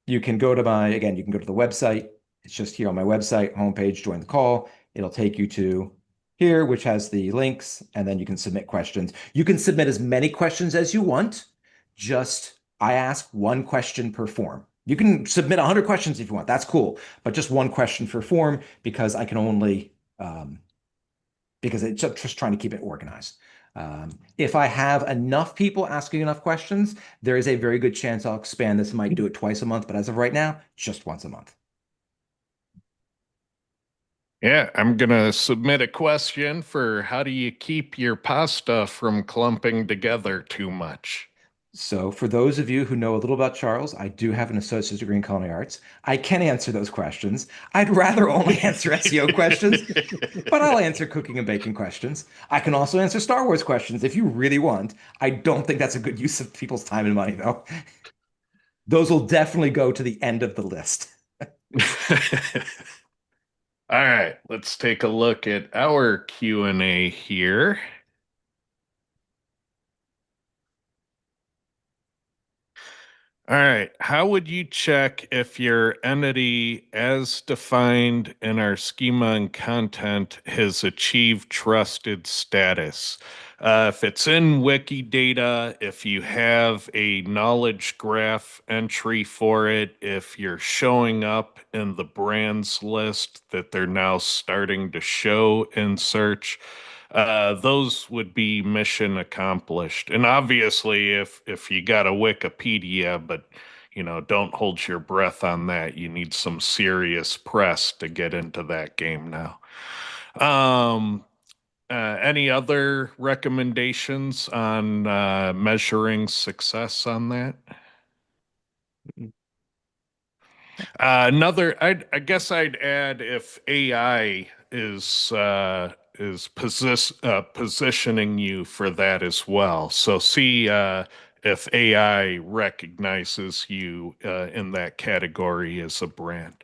You can go to the website. It's just here on my website, homepage, join the call. It'll take you to here, which has the links, and then you can submit questions. You can submit as many questions as you want. I ask one question per form. You can submit 100 questions if you want. That's cool, but just one question per form, because I can only because it's just trying to keep it organized. If I have enough people asking enough questions, there is a very good chance I'll expand this. I might do it twice a month, but as of right now, just once a month. Yeah, I'm gonna submit a question for how do you keep your pasta from clumping together too much? So for those of you who know a little about Charles, I do have an associate's degree in culinary arts. I can answer those questions. I'd rather only answer SEO questions, but I'll answer cooking and baking questions. I can also answer Star Wars questions if you really want. I don't think that's a good use of people's time and money, though. Those will definitely go to the end of the list. All right, let's take a look at our Q&A here. All right. How would you check if your entity, as defined in our schema and content, has achieved trusted status? If it's in Wikidata, if you have a knowledge graph entry for it, if you're showing up in the brands list that they're now starting to show in search, those would be mission accomplished. And obviously, if you got a Wikipedia, but don't hold your breath on that. You need some serious press to get into that game now. Um, any other recommendations on measuring success on that? I guess I'd add if AI is positioning you for that as well. So see if AI recognizes you in that category as a brand.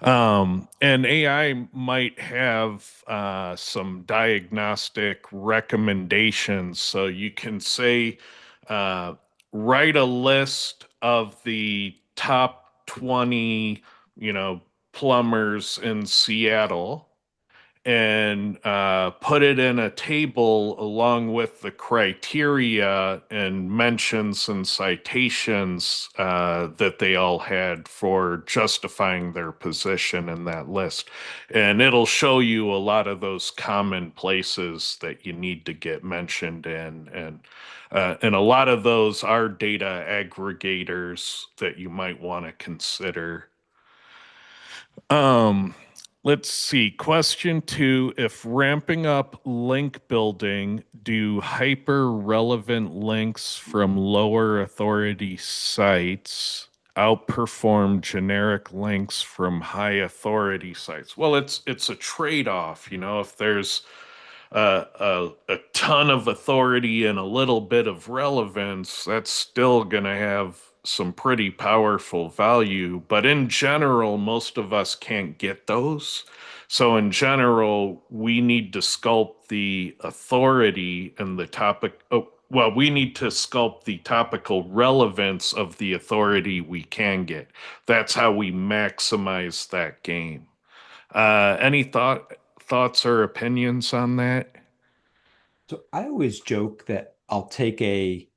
And AI might have some diagnostic recommendations. So you can say, uh, write a list of the top 20, plumbers in Seattle and put it in a table along with the criteria and mentions and citations that they all had for justifying their position in that list. And it'll show you a lot of those common places that you need to get mentioned in. And a lot of those are data aggregators that you might want to consider. um, let's see. Question two, if ramping up link building, do hyper relevant links from lower authority sites outperform generic links from high authority sites? Well, it's a trade-off, if there's a ton of authority and a little bit of relevance, that's still going to have some pretty powerful value. But in general, most of us can't get those. So, in general, we need to sculpt the authority and the topic. Oh, well, we need to sculpt the topical relevance of the authority we can get. That's how we maximize that game. Any thoughts or opinions on that? So I always joke that I'll take a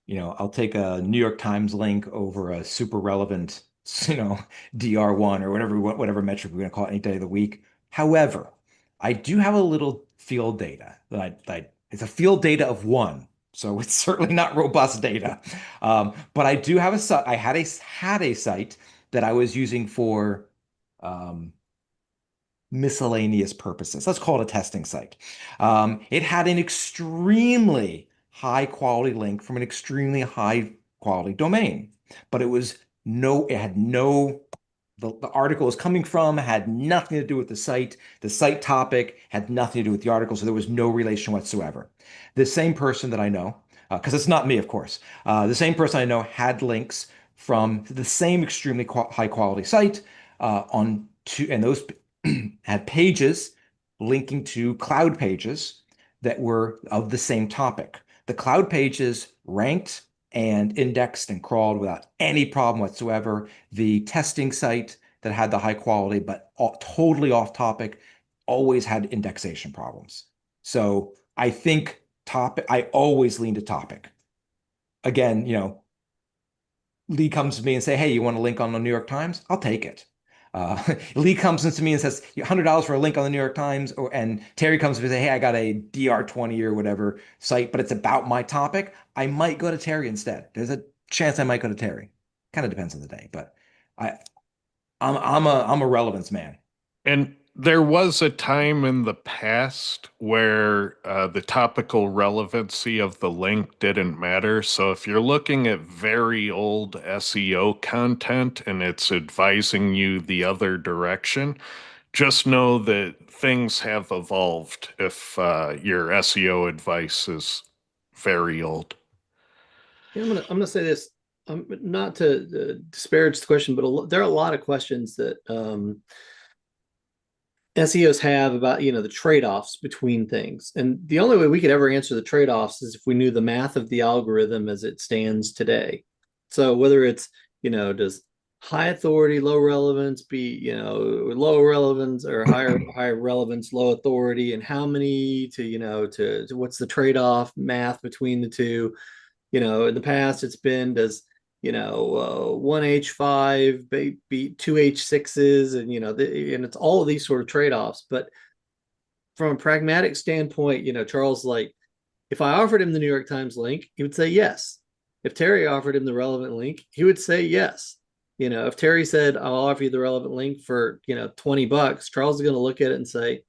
New York Times link over a super relevant, DR1 or whatever metric we're going to call it any day of the week. However, I do have a little field data it's a field data of one. So it's certainly not robust data. But I do have a site. I had a site that I was using for um, miscellaneous purposes. Let's call it a testing site. It had an extremely high quality link from an extremely high quality domain, but it had no, the article was coming from had nothing to do with the site. The site topic had nothing to do with the article, so there was no relation whatsoever. The same person that I know, because it's not me, of course, the same person I know had links from the same extremely high quality site and those had pages linking to cloud pages that were of the same topic. The cloud pages ranked and indexed and crawled without any problem whatsoever. The testing site that had the high quality but totally off topic always had indexation problems. So I think I always lean to topic. Again, Lee comes to me and say, "Hey, you want a link on the New York Times?" I'll take it. Lee comes into me and says $100 for a link on the New York Times, and Terry comes to me and say, hey, I got a DR20 or whatever site, but it's about my topic. I might go to Terry instead. There's a chance I might go to Terry. Kind of depends on the day, but I I'm a relevance man. And there was a time in the past where the topical relevancy of the link didn't matter. So if you're looking at very old SEO content and it's advising you the other direction, just know that things have evolved if your SEO advice is very old. Yeah, I'm gonna say this, not to disparage the question, but there are a lot of questions that SEOs have about, the trade-offs between things. And the only way we could ever answer the trade-offs is if we knew the math of the algorithm as it stands today. So whether it's, does high authority, low relevance be, low relevance, or higher relevance, low authority, and how many to, to what's the trade-off math between the two? In the past it's been, does, one H5 beat two H6s, and and it's all of these sort of trade-offs. But from a pragmatic standpoint, Charles, like, if I offered him the New York Times link, he would say yes. If Terry offered him the relevant link, he would say yes. If Terry said, I'll offer you the relevant link for, $20, Charles is going to look at it and say,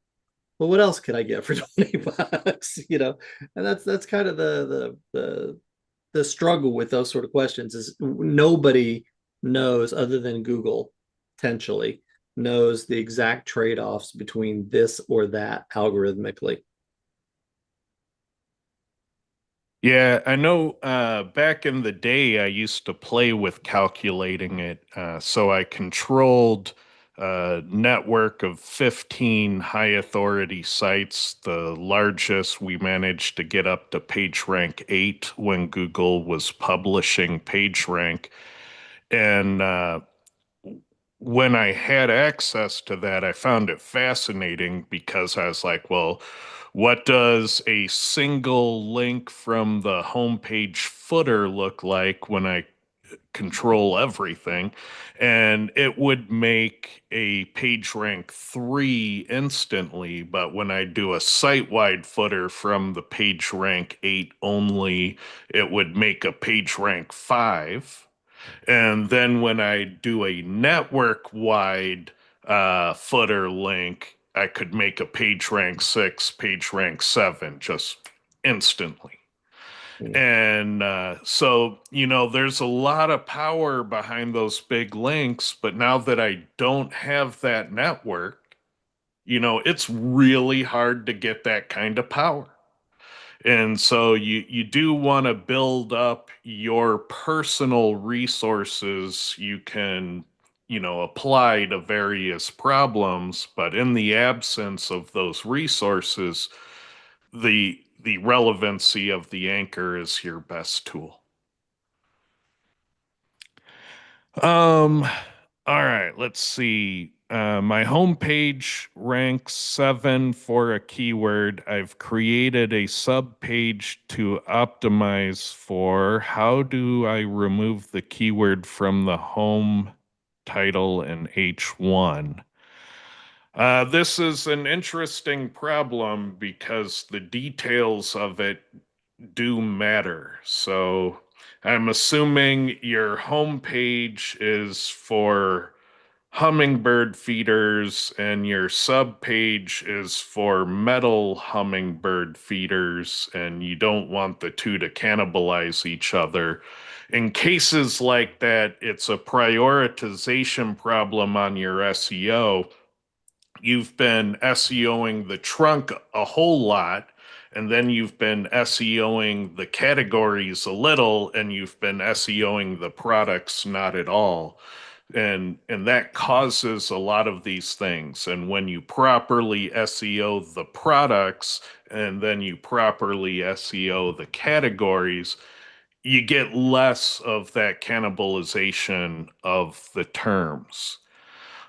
well, what else could I get for $20? And that's kind of the struggle with those sort of questions, is nobody knows, other than Google potentially, knows the exact trade-offs between this or that algorithmically. Yeah, I know back in the day, I used to play with calculating it. So I controlled a network of 15 high authority sites. The largest, we managed to get up to PageRank 8 when Google was publishing PageRank. And when I had access to that, I found it fascinating because I was like, well, what does a single link from the homepage footer look like when I control everything? And it would make a page rank 3 instantly, but when I do a site-wide footer from the page rank 8 only, it would make a page rank 5. And then when I do a network wide footer link, I could make a page rank 6, page rank 7 just instantly. And so, there's a lot of power behind those big links. But now that I don't have that network, it's really hard to get that kind of power. And so you do want to build up your personal resources you can, apply to various problems, but in the absence of those resources, the relevancy of the anchor is your best tool. Um, all right, let's see. My homepage ranks 7 for a keyword. I've created a sub page to optimize for. How do I remove the keyword from the home title in H1? This is an interesting problem because the details of it do matter. So I'm assuming your homepage is for hummingbird feeders and your sub page is for metal hummingbird feeders, and you don't want the two to cannibalize each other. In cases like that, it's a prioritization problem on your SEO. You've been SEOing the trunk a whole lot, and then you've been SEOing the categories a little, and you've been SEOing the products not at all. And that causes a lot of these things. And when you properly SEO the products and then you properly SEO the categories, you get less of that cannibalization of the terms.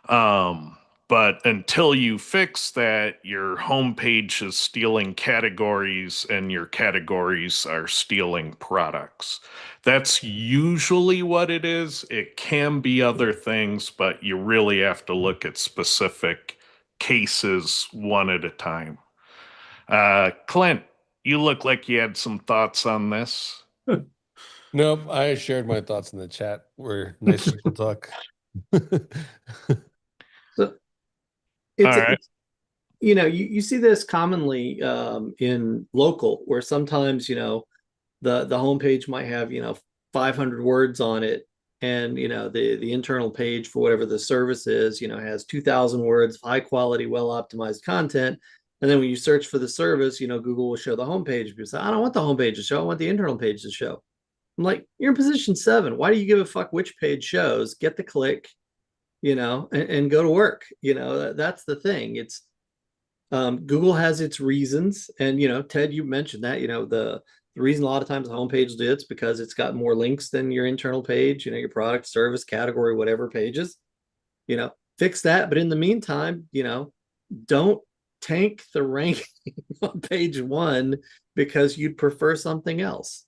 Um, But until you fix that, your homepage is stealing categories and your categories are stealing products. That's usually what it is. It can be other things, but you really have to look at specific cases one at a time. Clint, you look like you had some thoughts on this. Nope, I shared my thoughts in the chat where nice people talk. So All right. it's you see this commonly in local where sometimes the homepage might have 500 words on it, and the internal page for whatever the service is has 2,000 words, high quality, well optimized content. And then when you search for the service, Google will show the homepage. People say, I don't want the homepage to show, I want the internal page to show. I'm like, you're in position 7, why do you give a fuck which page shows? Get the click, and go to work. That's the thing. It's Google has its reasons, and Ted, you mentioned that the reason a lot of times the homepage do it's because it's got more links than your internal page, your product, service, category, whatever pages. Fix that. But in the meantime, don't tank the ranking on page 1 because you'd prefer something else.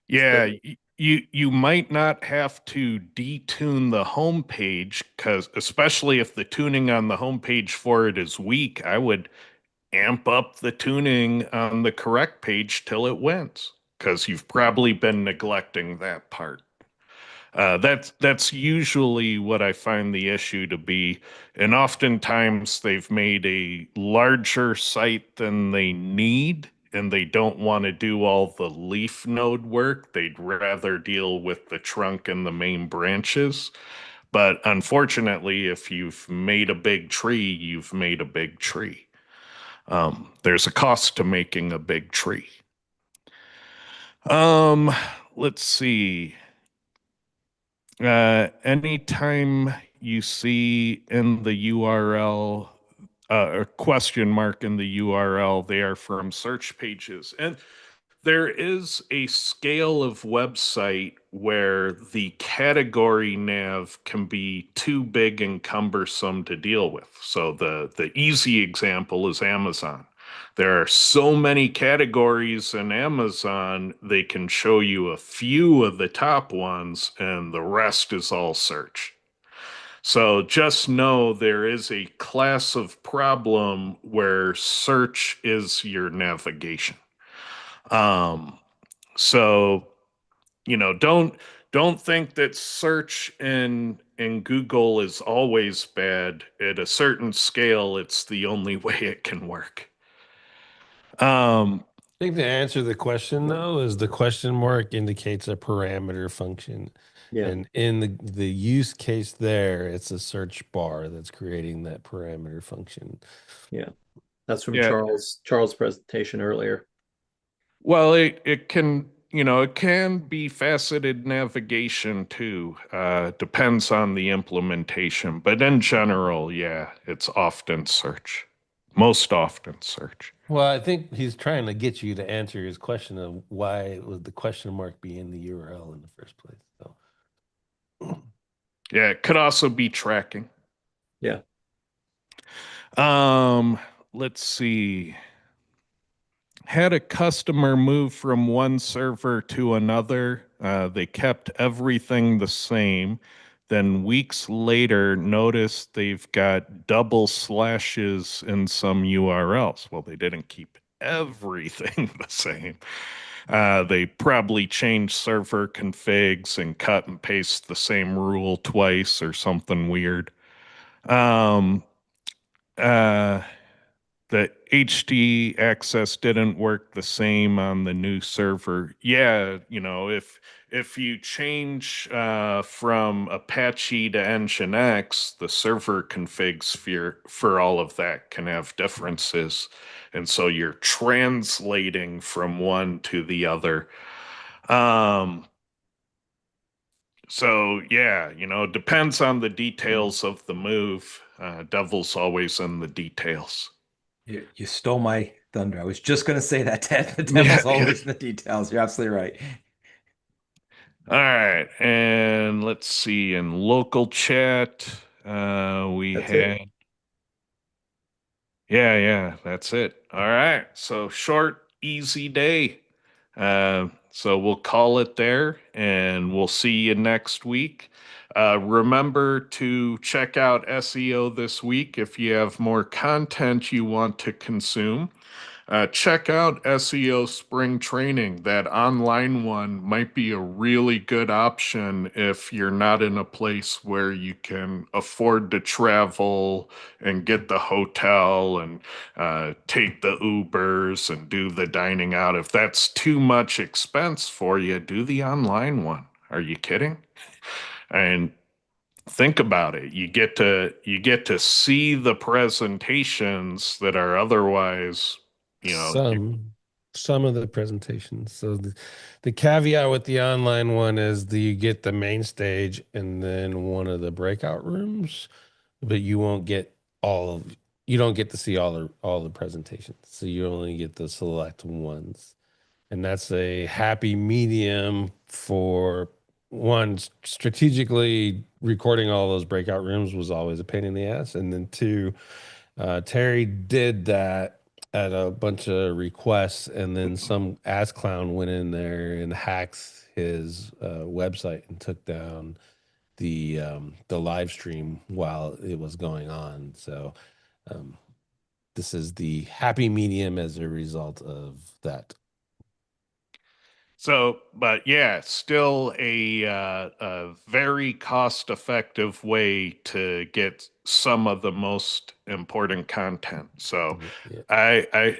Yeah, So, you might not have to detune the homepage because especially if the tuning on the homepage for it is weak, I would amp up the tuning on the correct page till it wins because you've probably been neglecting that part. That's usually what I find the issue to be, and oftentimes they've made a larger site than they need, and they don't want to do all the leaf node work. They'd rather deal with the trunk and the main branches. But unfortunately, if you've made a big tree, you've made a big tree. There's a cost to making a big tree. Um, let's see. Anytime you see in the URL a question mark in the URL, they are from search pages. And there is a scale of website where the category nav can be too big and cumbersome to deal with. So the easy example is Amazon. There are so many categories in Amazon, they can show you a few of the top ones, and the rest is all search. So just know there is a class of problem where search is your navigation. Um, so don't think that search in Google is always bad. At a certain scale, it's the only way it can work. I think the answer to the question though is the question mark indicates a parameter function. yeah, And in the use case there, it's a search bar that's creating that parameter function. yeah, that's from Yeah. Charles' presentation earlier. Well, it can, it can be faceted navigation too. Depends on the implementation, but in general, yeah, it's often search. Most often search. Well, I think he's trying to get you to answer his question of why would the question mark be in the URL in the first place. So Yeah, it could also be tracking. Yeah. Let's see. Had a customer move from one server to another. They kept everything the same. Then weeks later, noticed they've got double slashes in some URLs. Well, they didn't keep everything the same. They probably changed server configs and cut and paste the same rule twice or something weird. Um, uh, the HD access didn't work the same on the new server. Yeah, if you change from Apache to Nginx, the server configs for all of that can have differences, and so you're translating from one to the other. Um, so yeah, depends on the details of the move. Devil's always in the details. You stole my thunder. I was just going to say that, Ted. The Yeah, devil's yeah. always in the details. You're absolutely right. All right, and let's see. In local chat, we That's had it. Yeah, that's it. All right. So short, easy day. So we'll call it there and we'll see you next week. Remember to check out SEO this week if you have more content you want to consume. Check out SEO Spring Training. That online one might be a really good option if you're not in a place where you can afford to travel and get the hotel and take the Ubers and do the dining out. If that's too much expense for you, do the online one. Are you kidding? And think about it. You get to see the presentations that are otherwise, you know, you, Some of the presentations. So the caveat with the online one is that you get the main stage and then one of the breakout rooms, but you don't get to see all the presentations. So you only get the select ones. And that's a happy medium for one, strategically recording all those breakout rooms was always a pain in the ass. And then two, Terry did that at a bunch of requests, and then some ass clown went in there and hacked his website and took down the live stream while it was going on. So um, this is the happy medium as a result of that. so, but yeah, still a very cost-effective way to get some of the most important content. So, Yeah. I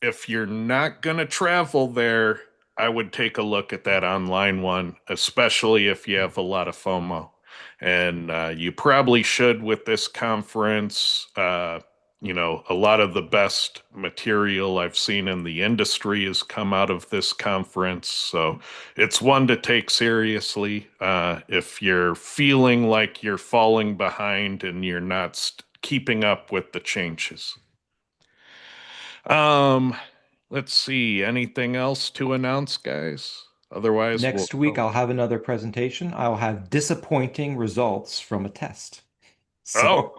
if you're not going to travel there, I would take a look at that online one, especially if you have a lot of FOMO. And you probably should with this conference. A lot of the best material I've seen in the industry has come out of this conference. So it's one to take seriously. If you're feeling like you're falling behind and you're not keeping up with the changes. Um, let's see. Anything else to announce, guys? Otherwise, we'll Next week, call. I'll have another presentation. I'll have disappointing results from a test. Oh, So,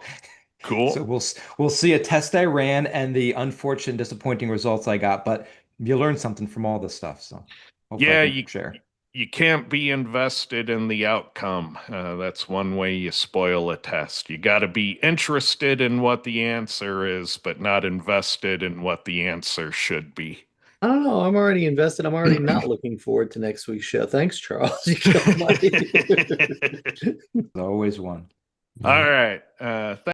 so cool. we'll see a test I ran and the unfortunate, disappointing results I got. But you learn something from all this stuff. So hopefully I Yeah, can you share. you can't be invested in the outcome. That's one way you spoil a test. You got to be interested in what the answer is, but not invested in what the answer should be. I don't know. I'm already invested. I'm already not looking forward to next week's show. Thanks, Charles. You killed my. There's always one. All Yeah. right.